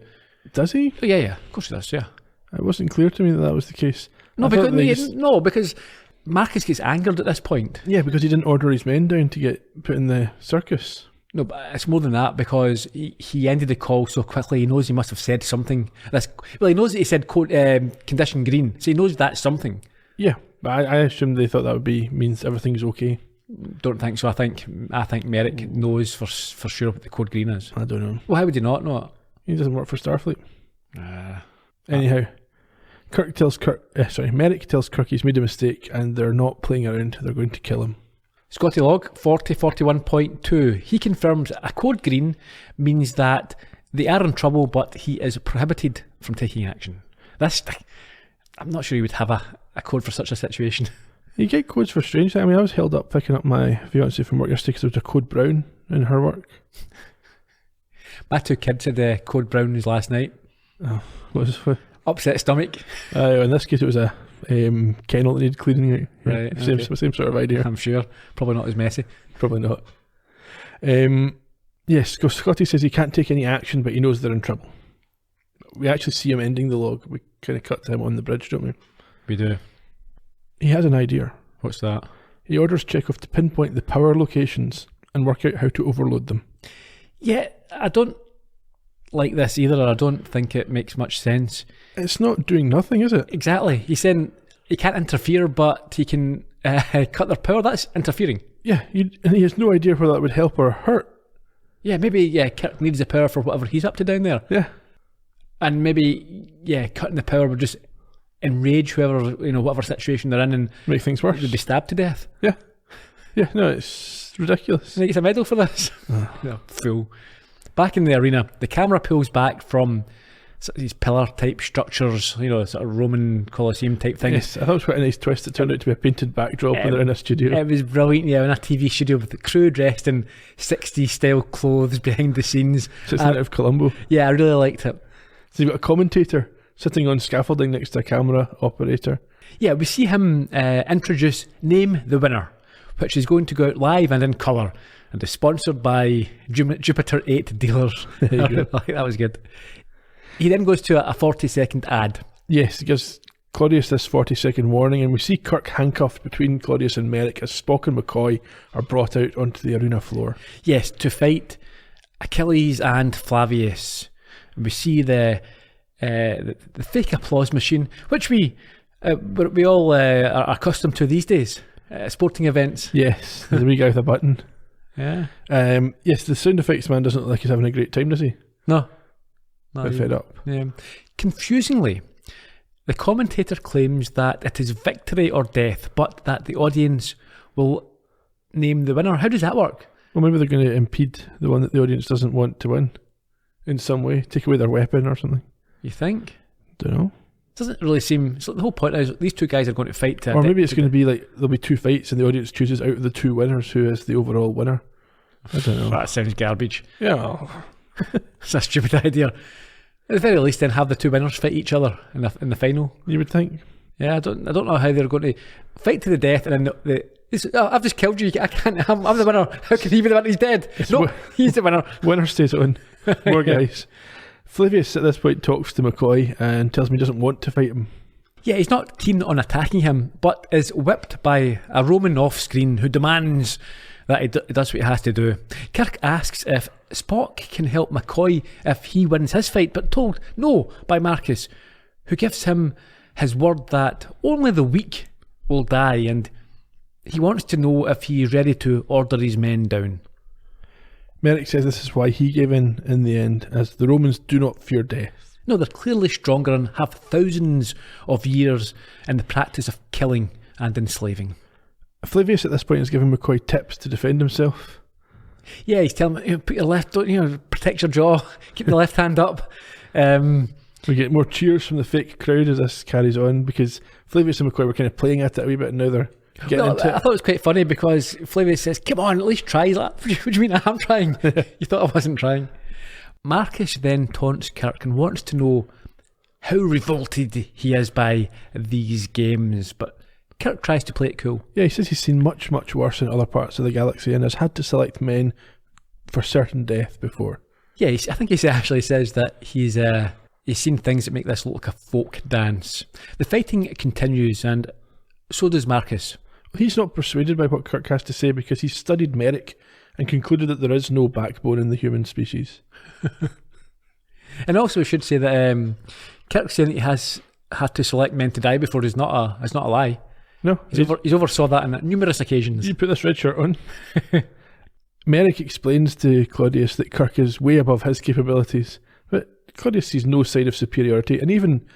Does he? Oh, yeah, of course he does, yeah. It wasn't clear to me that was the case. No, because Marcus gets angered at this point. Yeah, because he didn't order his men down to get put in the circus. No, but it's more than that, because he ended the call so quickly. He knows he must have said something. He knows that he said condition green, so he knows that's something. Yeah, but I assumed they thought that means everything's okay. Don't think so. I think Merrick knows for sure what the code green is. I don't know. Well, how would he not know it? He doesn't work for Starfleet. Anyhow, Merrick tells Kirk he's made a mistake and they're not playing around. They're going to kill him. Scotty log 4041.2. He confirms a code green means that they are in trouble, but he is prohibited from taking action. I'm not sure he would have a code for such a situation. You get codes for strange things. I mean, I was held up picking up my fiancée from work yesterday because there was a code brown in her work. My two kids had code brownies last night. Oh, what was it? Upset stomach. In this case, it was a kennel that needed cleaning out. Right, same sort of idea. I'm sure. Probably not as messy. Probably not. Yes, Scotty says he can't take any action, but he knows they're in trouble. We actually see him ending the log. We kind of cut to him on the bridge, don't we? We do. He has an idea. What's that? He orders Chekhov to pinpoint the power locations and work out how to overload them. Yeah, I don't like this either. I don't think it makes much sense. It's not doing nothing, is it? Exactly. He's saying he can't interfere, but he can cut their power. That's interfering. Yeah, and he has no idea whether that would help or hurt. Yeah, maybe Kirk needs the power for whatever he's up to down there. Yeah. And maybe, cutting the power would just enrage whoever, whatever situation they're in and make things worse. They'd be stabbed to death. Yeah. Yeah, no, it's ridiculous. He gets a medal for this. Fool. Back in the arena, the camera pulls back from these pillar-type structures, sort of Roman Colosseum type things. Yes, I thought it was quite a nice twist. It turned out to be a painted backdrop when they're in a studio. It was brilliant, in a TV studio with the crew dressed in 60s-style clothes behind the scenes. So it's out of Colombo. Yeah, I really liked it. So you've got a commentator sitting on scaffolding next to a camera operator. Yeah, we see him introduce Name the Winner, which is going to go out live and in colour, and is sponsored by Jupiter 8 dealers. That was good. He then goes to a 40-second ad. Yes, he gives Claudius this 40-second warning, and we see Kirk handcuffed between Claudius and Merrick as Spock and McCoy are brought out onto the arena floor. Yes, to fight Achilles and Flavius. And we see the fake applause machine, which we all are accustomed to these days. Sporting events. Yes, the wee guy with a button. Yeah. Yes, the sound effects man doesn't look like he's having a great time, does he? No. Quite fed up. Yeah. Confusingly, the commentator claims that it is victory or death, but that the audience will name the winner. How does that work? Well, maybe they're going to impede the one that the audience doesn't want to win in some way, take away their weapon or something. You think? Don't know. Doesn't really seem. So the whole point is these two guys are going to fight. Or maybe it's going to be like there'll be two fights and the audience chooses out of the two winners who is the overall winner. I don't know. That sounds garbage. Yeah. It's a stupid idea. At the very least, then have the two winners fight each other in the final. You would think. Yeah, I don't know how they're going to fight to the death, and then I've just killed you. I can't. I'm the winner. How can he be the winner? He's dead. No, he's the winner. Winner stays on. More guys. Flavius at this point talks to McCoy and tells him he doesn't want to fight him. Yeah, he's not keen on attacking him, but is whipped by a Roman off-screen who demands that he does what he has to do. Kirk asks if Spock can help McCoy if he wins his fight, but told no by Marcus, who gives him his word that only the weak will die, and he wants to know if he's ready to order his men down. Merrick says this is why he gave in the end, as the Romans do not fear death. No, they're clearly stronger and have thousands of years in the practice of killing and enslaving. Flavius at this point is giving McCoy tips to defend himself. Yeah, he's telling him, put your left, protect your jaw, keep the left hand up. We get more cheers from the fake crowd as this carries on, because Flavius and McCoy were kind of playing at it a wee bit, and now they're getting into it. I thought it was quite funny because Flavius says, come on, at least try. He's like, what do you mean I'm trying? You thought I wasn't trying. Marcus then taunts Kirk and wants to know how revolted he is by these games, but Kirk tries to play it cool. Yeah, he says he's seen much, much worse in other parts of the galaxy and has had to select men for certain death before. Yeah, I think he actually says that he's seen things that make this look like a folk dance. The fighting continues, and so does Marcus. He's not persuaded by what Kirk has to say because he's studied Merrick and concluded that there is no backbone in the human species. And also, we should say that Kirk saying that he has had to select men to die before is not a lie. No, he's oversaw that on numerous occasions. You put this red shirt on. Merrick explains to Claudius that Kirk is way above his capabilities, but Claudius sees no sign of superiority and even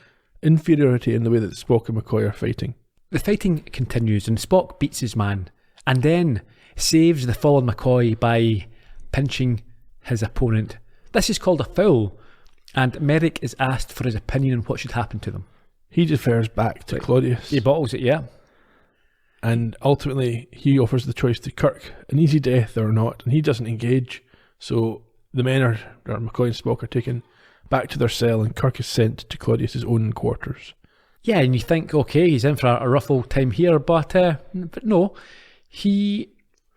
inferiority in the way that Spock and McCoy are fighting. The fighting continues and Spock beats his man and then saves the fallen McCoy by pinching his opponent. This is called a foul, and Merrick is asked for his opinion on what should happen to them. He defers back to Claudius. He bottles it, yeah. And ultimately, he offers the choice to Kirk, an easy death or not, and he doesn't engage. So the men or McCoy and Spock are taken back to their cell, and Kirk is sent to Claudius's own quarters. Yeah, and you think, okay, he's in for a rough old time here, but no. He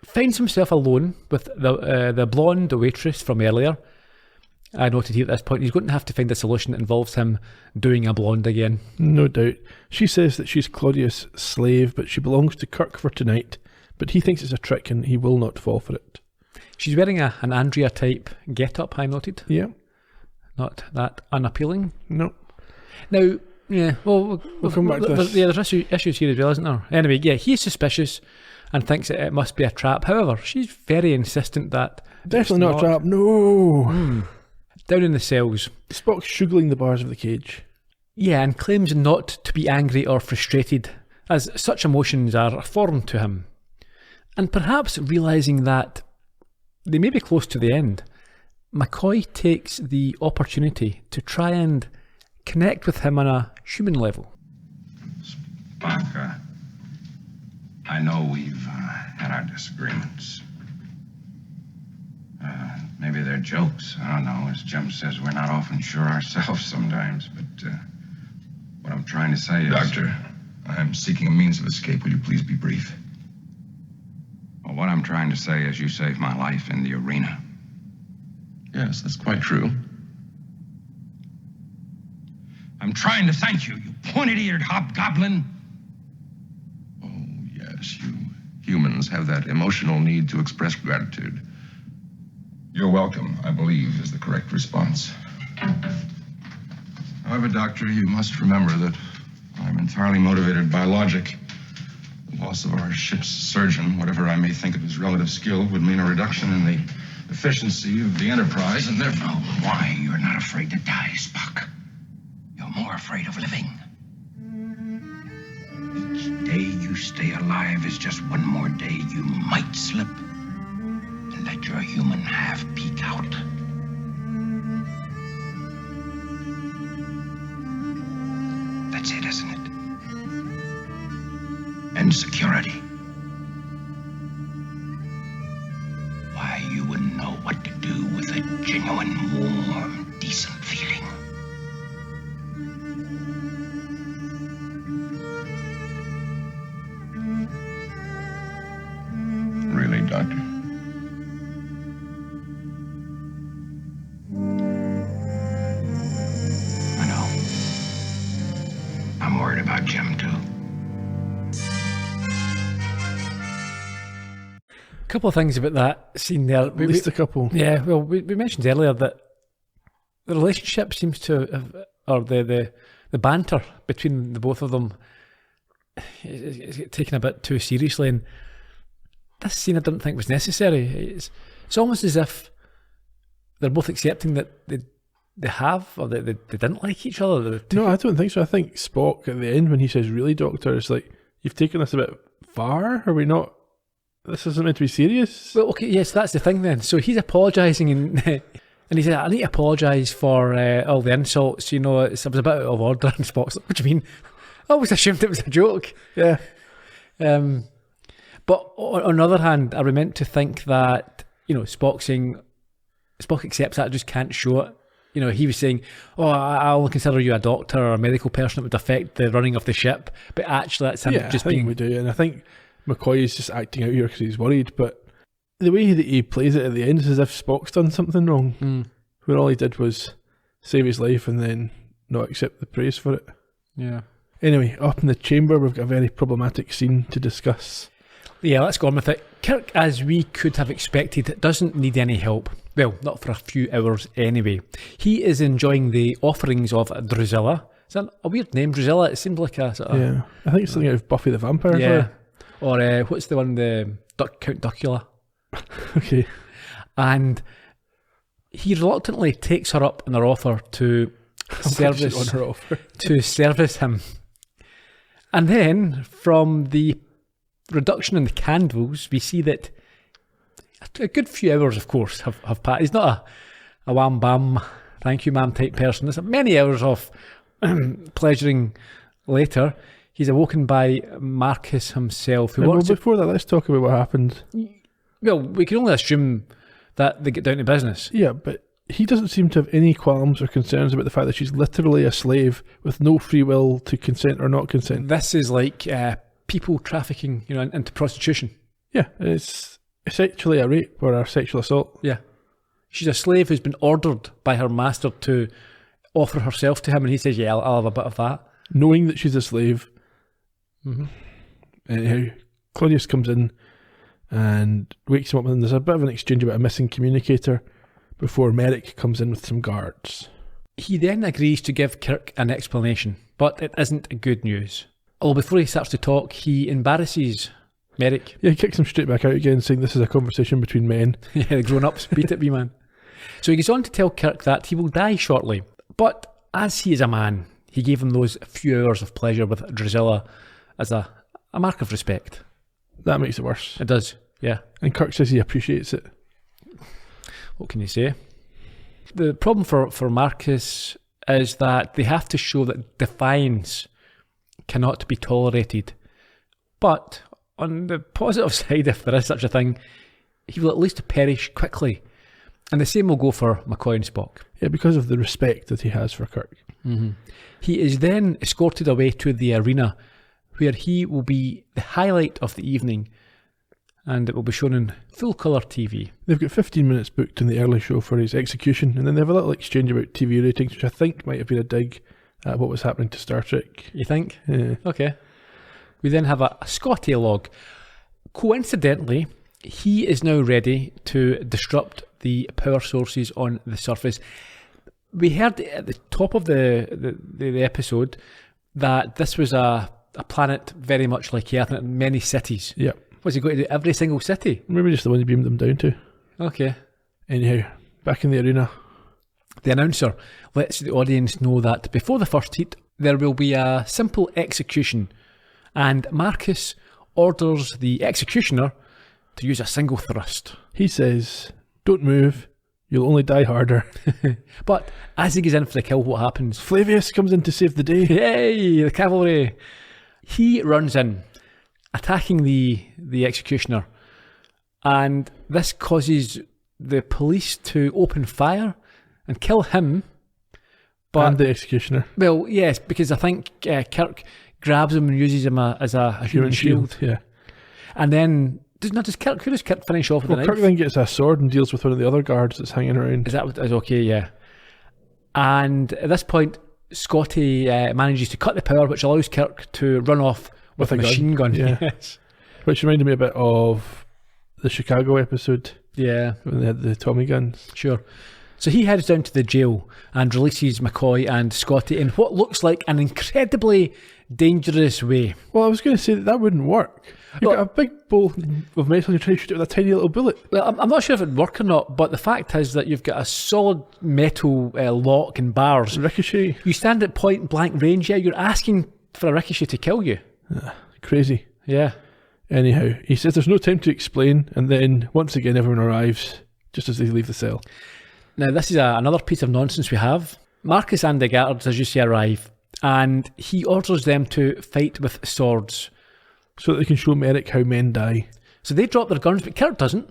finds himself alone with the blonde waitress from earlier. I noted here at this point he's going to have to find a solution that involves him doing a blonde again. No doubt. She says that she's Claudius' slave, but she belongs to Kirk for tonight. But he thinks it's a trick and he will not fall for it. She's wearing an Andrea type get-up, I noted. Yeah. Not that unappealing. No. Now, yeah, well, we'll come back to this. Yeah, there's issues here as well, isn't there? Anyway, yeah, he's suspicious and thinks that it must be a trap. However, she's very insistent that definitely not a trap. No. Down in the cells, Spock's shuggling the bars of the cage. Yeah, and claims not to be angry or frustrated, as such emotions are foreign to him. And perhaps realising that they may be close to the end, McCoy takes the opportunity to try and connect with him on a human level. Spock, I know we've had our disagreements. Maybe they're jokes. I don't know. As Jim says, we're not often sure ourselves sometimes. But what I'm trying to say is... Doctor, I'm seeking a means of escape. Will you please be brief? Well, what I'm trying to say is you saved my life in the arena. Yes, that's quite true. I'm trying to thank you, you pointed-eared hobgoblin. Oh, yes, you humans have that emotional need to express gratitude. You're welcome, I believe, is the correct response. However, Doctor, you must remember that I'm entirely motivated by logic. The loss of our ship's surgeon, whatever I may think of his relative skill, would mean a reduction in the efficiency of the Enterprise, and therefore... Oh, why you're not afraid to die, Spock. You're more afraid of living. Each day you stay alive is just one more day you might slip and let your human half peek out. That's it, isn't it? And security. Why, you wouldn't know what to do with a genuine, warm, decent feeling. Doctor. I know. I'm worried about Jim, too. A couple of things about that scene there. At least a couple. Yeah, well, we mentioned earlier that the relationship seems to have, or the banter between the both of them is taken a bit too seriously, and this scene I didn't think was necessary. It's almost as if they're both accepting that they have, or they didn't like each other. No, I don't think so. I think Spock at the end, when he says, "Really, Doctor," it's like, you've taken us a bit far. Are we not? This isn't meant to be serious. Well, okay, yes, that's the thing then. So he's apologising, and he said, "I need to apologise for all the insults. You know, I was a bit out of order." And Spock's like, "What do you mean? I always assumed it was a joke." Yeah. But on the other hand, are we meant to think that, you know, Spock accepts that, just can't show it? You know, he was saying, "Oh, I'll consider you a doctor or a medical person that would affect the running of the ship," but actually that's him just I think being. we do, and I think McCoy is just acting out here because he's worried. But the way that he plays it at the end is as if Spock's done something wrong, when all he did was save his life and then not accept the praise for it. Yeah. Anyway, up in the chamber, we've got a very problematic scene to discuss. Yeah, let's go on with it. Kirk, as we could have expected, doesn't need any help. Well, not for a few hours anyway. He is enjoying the offerings of Drusilla. Is that a weird name, Drusilla? It seems like a sort of... Yeah, I think it's something out of Buffy the Vampire Yeah. Or what's the one, the Count Duckula? Okay. And he reluctantly takes her up on her offer to service on her offer. to service him. And then, from the reduction in the candles, we see that a good few hours, of course, have passed. He's not a wham bam, thank you ma'am type person. There's many hours of pleasuring later. He's awoken by Marcus himself. Who before that, let's talk about what happened. Well, we can only assume that they get down to business. Yeah, but he doesn't seem to have any qualms or concerns about the fact that she's literally a slave with no free will to consent or not consent. This is like people trafficking, you know, into prostitution. Yeah, it's essentially a rape or a sexual assault. Yeah. She's a slave who's been ordered by her master to offer herself to him, and he says, yeah, I'll have a bit of that. Knowing that she's a slave. Mm-hmm. Anyhow, Claudius comes in and wakes him up, and there's a bit of an exchange about a missing communicator before Merrick comes in with some guards. He then agrees to give Kirk an explanation, but it isn't good news. Although before he starts to talk, he embarrasses Merrick. Yeah, he kicks him straight back out again, saying this is a conversation between men. Yeah, the grown-ups, beat it, wee man. So he goes on to tell Kirk that he will die shortly, but as he is a man, he gave him those few hours of pleasure with Drusilla as a mark of respect. That makes it worse. It does, yeah. And Kirk says he appreciates it. What can you say? The problem for Marcus is that they have to show that defiance cannot be tolerated. But on the positive side, if there is such a thing, he will at least perish quickly. And the same will go for McCoy and Spock. Yeah, because of the respect that he has for Kirk. Mm-hmm. He is then escorted away to the arena, where he will be the highlight of the evening, and it will be shown in full-colour TV. They've got 15 minutes booked in the early show for his execution, and then they have a little exchange about TV ratings, which I think might have been a dig at what was happening to Star Trek. You think? Yeah. Okay. We then have a Scotty log. Coincidentally, he is now ready to disrupt the power sources on the surface. We heard at the top of the episode that this was a planet very much like Earth, and many cities. Yeah. Was he going to do every single city? Maybe just the one he beamed them down to. Okay. Anyhow, back in the arena. The announcer lets the audience know that before the first heat, there will be a simple execution, and Marcus orders the executioner to use a single thrust. He says, "Don't move, you'll only die harder." But as he goes in for the kill, what happens? Flavius comes in to save the day. Yay, the cavalry. He runs in, attacking the executioner, and this causes the police to open fire and kill him. But, and the executioner. Well, yes, because I think Kirk grabs him and uses him as a human shield. Yeah. And then Who does Kirk finish off with a knife? Kirk then gets a sword and deals with one of the other guards that's hanging around. Is that what is okay? Yeah. And at this point, Scotty manages to cut the power, which allows Kirk to run off with a machine gun. Yeah. Yes. Which reminded me a bit of the Chicago episode. Yeah. When they had the Tommy guns. Sure. So he heads down to the jail and releases McCoy and Scotty in what looks like an incredibly dangerous way. Well, I was going to say that wouldn't work. You've got a big bowl of metal and you're trying to shoot it with a tiny little bullet. Well, I'm not sure if it'd work or not, but the fact is that you've got a solid metal lock and bars. Ricochet. You stand at point blank range, yeah, you're asking for a ricochet to kill you. Crazy. Yeah. Anyhow, he says there's no time to explain, and then once again everyone arrives just as they leave the cell. Now, this is another piece of nonsense we have. Marcus and the guards, as you say, arrive, and he orders them to fight with swords. So that they can show Merrick how men die. So they drop their guns, but Kirk doesn't.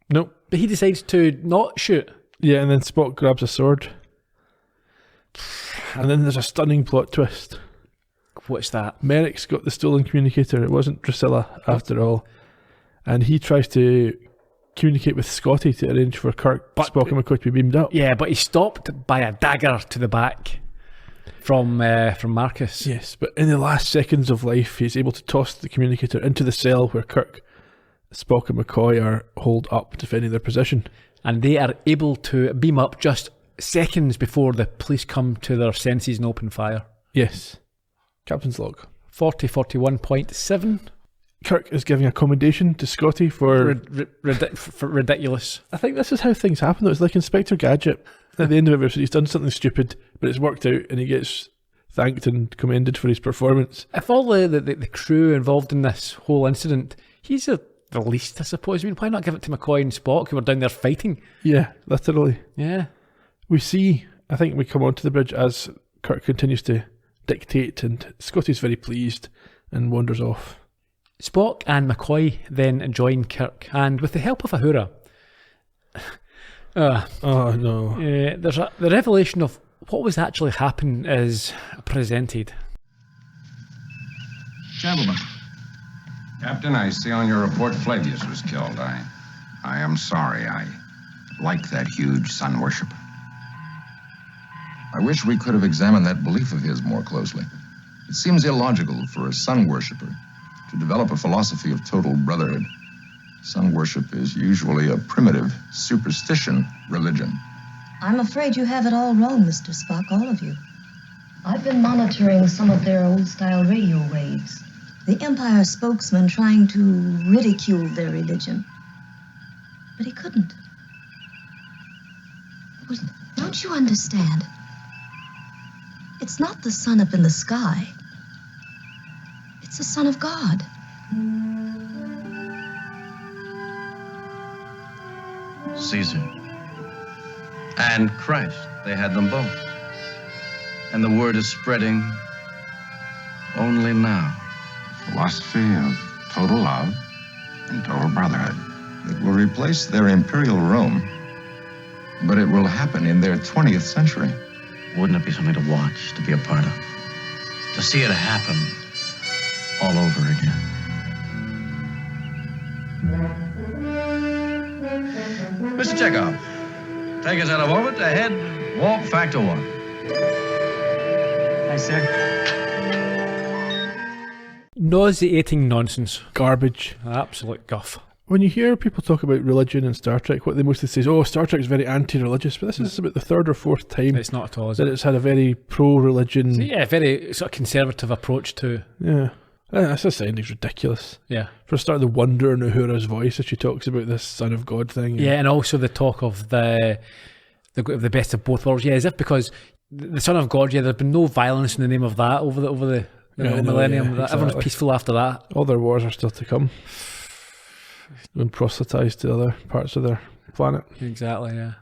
Nope. But he decides to not shoot. Yeah, and then Spock grabs a sword. And then there's a stunning plot twist. What's that? Merrick's got the stolen communicator. It wasn't Drusilla, after all. And he tries to communicate with Scotty to arrange for Kirk, Spock and McCoy to be beamed up. Yeah, but he's stopped by a dagger to the back from Marcus. Yes, but in the last seconds of life, he's able to toss the communicator into the cell where Kirk, Spock and McCoy are holed up defending their position. And they are able to beam up just seconds before the police come to their senses and open fire. Yes. Captain's log. 4041.7. Kirk is giving a commendation to Scotty for ridiculous. I think this is how things happen though. It's like Inspector Gadget. At the end of every episode, he's done something stupid, but it's worked out and he gets thanked and commended for his performance. If all the crew involved in this whole incident, he's the least, I suppose. I mean, why not give it to McCoy and Spock who were down there fighting? Yeah, literally. Yeah. We see, I think we come onto the bridge as Kirk continues to dictate and Scotty's very pleased and wanders off. Spock and McCoy then join Kirk, and with the help of Uhura, oh no! there's the revelation of what was actually happening is presented. Gentlemen. Captain, I see on your report Flavius was killed. I am sorry. I like that huge sun worshiper. I wish we could have examined that belief of his more closely. It seems illogical for a sun worshipper to develop a philosophy of total brotherhood. Sun worship is usually a primitive superstition religion. I'm afraid you have it all wrong, Mr. Spock, all of you. I've been monitoring some of their old-style radio waves. The Empire spokesman trying to ridicule their religion. But he couldn't. Don't you understand? It's not the sun up in the sky. It's the Son of God. Caesar and Christ, they had them both. And the word is spreading only now. Philosophy of total love and total brotherhood. It will replace their imperial Rome, but it will happen in their 20th century. Wouldn't it be something to watch, to be a part of? To see it happen all over again. Mr. Chekhov, take us out of orbit ahead, warp factor 1. Aye, sir. Nauseating nonsense. Garbage. Absolute guff. When you hear people talk about religion in Star Trek, what they mostly say is, oh, Star Trek is very anti-religious, but this is about the third or fourth time It's not at all, is that it? it's had a very pro-religion... Yeah, very sort of conservative approach to... Yeah. That's just sounding ridiculous. Yeah. For a start, the wonder in Uhura's voice as she talks about this Son of God thing. Yeah, and also the talk of the best of both worlds. Yeah, as if because the Son of God, yeah, there's been no violence in the name of that over the millennium. Yeah, Everyone's exactly. peaceful after that. All their wars are still to come. And proselytised to other parts of their planet. Exactly, yeah.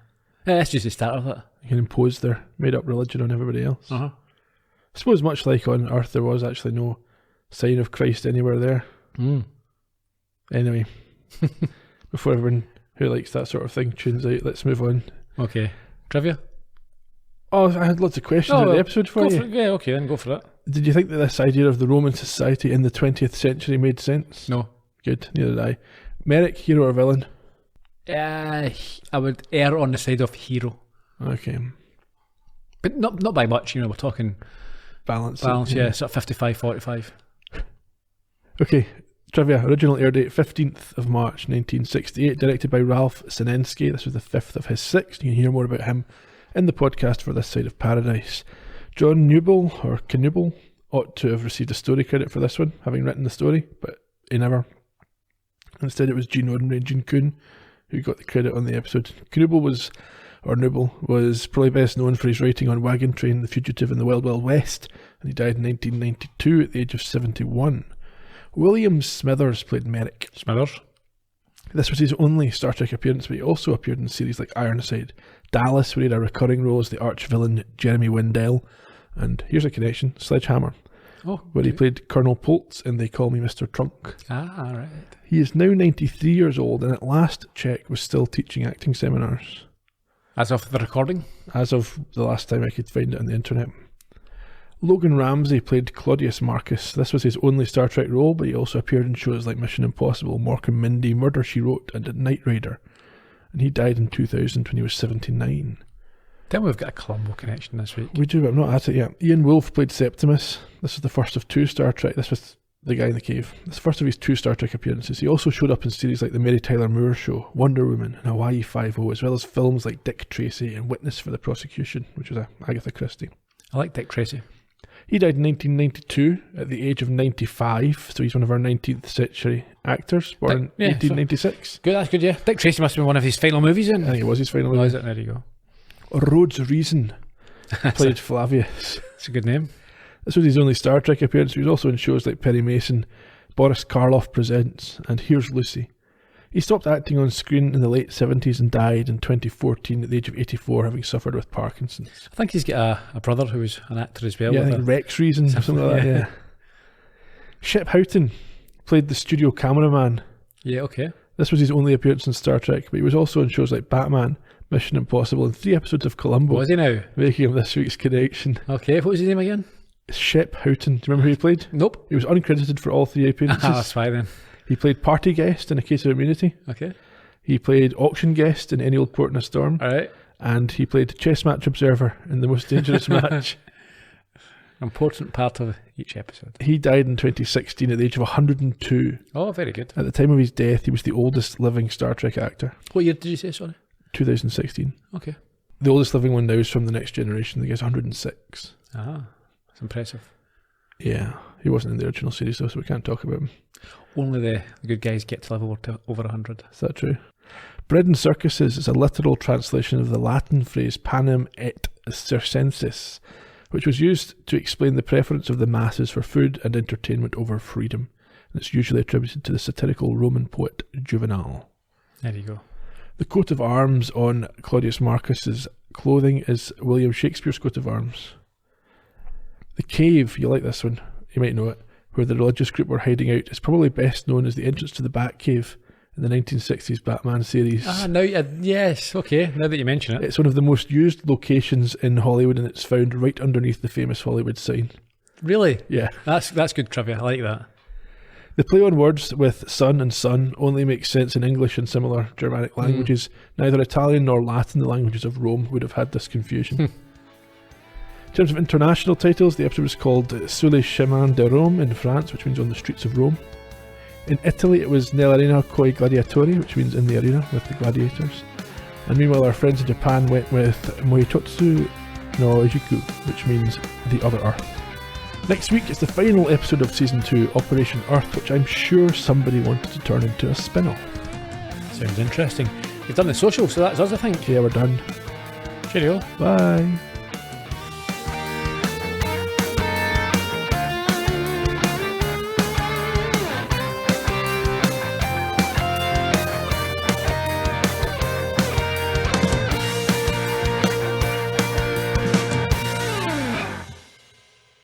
Yeah, that's just the start of it. They can impose their made-up religion on everybody else. Uh-huh. I suppose much like on Earth, there was actually no sign of Christ anywhere there. Anyway, before everyone who likes that sort of thing tunes out, let's move on. Okay. Trivia? Oh, I had lots of questions in the episode for you. Yeah, okay, then go for it. Did you think that this idea of the Roman society in the 20th century made sense? No. Good, neither did I. Merrick, hero or villain? I would err on the side of hero. Okay. But not by much, we're talking Balance, yeah, sort of 55-45. Okay, trivia. Original air date 15th of March 1968, directed by Ralph Sinensky. This was the 5th of his 6th. You can hear more about him in the podcast for This Side of Paradise. John Knuble ought to have received a story credit for this one, having written the story, but he never. Instead, it was Gene Roddenberry and Gene Kuhn who got the credit on the episode. Knuble was probably best known for his writing on Wagon Train, The Fugitive, and The Wild Wild West, and he died in 1992 at the age of 71. William Smithers played Merrick. Smithers. This was his only Star Trek appearance, but he also appeared in series like Ironside, Dallas, where he had a recurring role as the arch-villain Jeremy Wendell, and here's a connection, Sledgehammer, where he played Colonel Poltz in They Call Me Mr. Trunk. Ah, right. He is now 93 years old, and at last check was still teaching acting seminars. As of the recording? As of the last time I could find it on the internet. Logan Ramsay played Claudius Marcus. This was his only Star Trek role, but he also appeared in shows like Mission Impossible, Mork and Mindy, Murder, She Wrote, and Knight Rider. And he died in 2000 when he was 79. Then we've got a Columbo connection this week. We do, but I'm not at it yet. Ian Wolfe played Septimus. This was the first of 2 Star Trek. This was the guy in the cave. This is the first of his 2 Star Trek appearances. He also showed up in series like The Mary Tyler Moore Show, Wonder Woman, and Hawaii Five-0, as well as films like Dick Tracy and Witness for the Prosecution, which was Agatha Christie. I like Dick Tracy. He died in 1992 at the age of 95, so he's one of our 19th century actors, born in 1896. Good, that's good, yeah. Dick Tracy must have been one of his final movies, I think it was his final movie. Is it? There you go. Rhodes Reason played Flavius. It's a good name. This was his only Star Trek appearance. He was also in shows like Perry Mason, Boris Karloff Presents, and Here's Lucy. He stopped acting on screen in the late 70s and died in 2014 at the age of 84, having suffered with Parkinson's. I think he's got a brother who was an actor as well. Yeah, I think Rex Reason, something like that, yeah. Shep Houghton played the studio cameraman. Yeah, okay. This was his only appearance in Star Trek, but he was also in shows like Batman, Mission Impossible, and 3 episodes of Columbo. Was he now? Making him this week's connection. Okay, what was his name again? Shep Houghton. Do you remember who he played? Nope. He was uncredited for all 3 appearances. That's fine then. He played party guest in A Case of Immunity. Okay. He played auction guest in Any Old Port in a Storm. All right. And he played chess match observer in The Most Dangerous Match. Important part of each episode. He died in 2016 at the age of 102. Oh, very good. At the time of his death, he was the oldest living Star Trek actor. What year did you say, sorry? 2016. Okay. The oldest living one now is from The Next Generation. I think he's 106. Ah, that's impressive. Yeah, he wasn't in the original series though, so we can't talk about him. Only the good guys get to live over 100. Is that true? Bread and Circuses is a literal translation of the Latin phrase panem et circenses, which was used to explain the preference of the masses for food and entertainment over freedom. And it's usually attributed to the satirical Roman poet Juvenal. There you go. The coat of arms on Claudius Marcus's clothing is William Shakespeare's coat of arms. The cave, you like this one, you might know it, where the religious group were hiding out, is probably best known as the entrance to the Batcave in the 1960s Batman series. Yes, okay, now that you mention it. It's one of the most used locations in Hollywood, and it's found right underneath the famous Hollywood sign. Really? Yeah. That's good trivia, I like that. The play on words with sun and sun only makes sense in English and similar Germanic languages. Neither Italian nor Latin, the languages of Rome, would have had this confusion. In terms of international titles, the episode was called Sous les chemins de Rome in France, which means on the streets of Rome. In Italy, it was Nell'arena coi gladiatori, which means in the arena with the gladiators. And meanwhile, our friends in Japan went with Moitotsu no Jiku, which means the other Earth. Next week is the final episode of Season 2, Operation Earth, which I'm sure somebody wanted to turn into a spin-off. Sounds interesting. You've done the social, so that's us, I think. Yeah, we're done. Cheerio. Bye.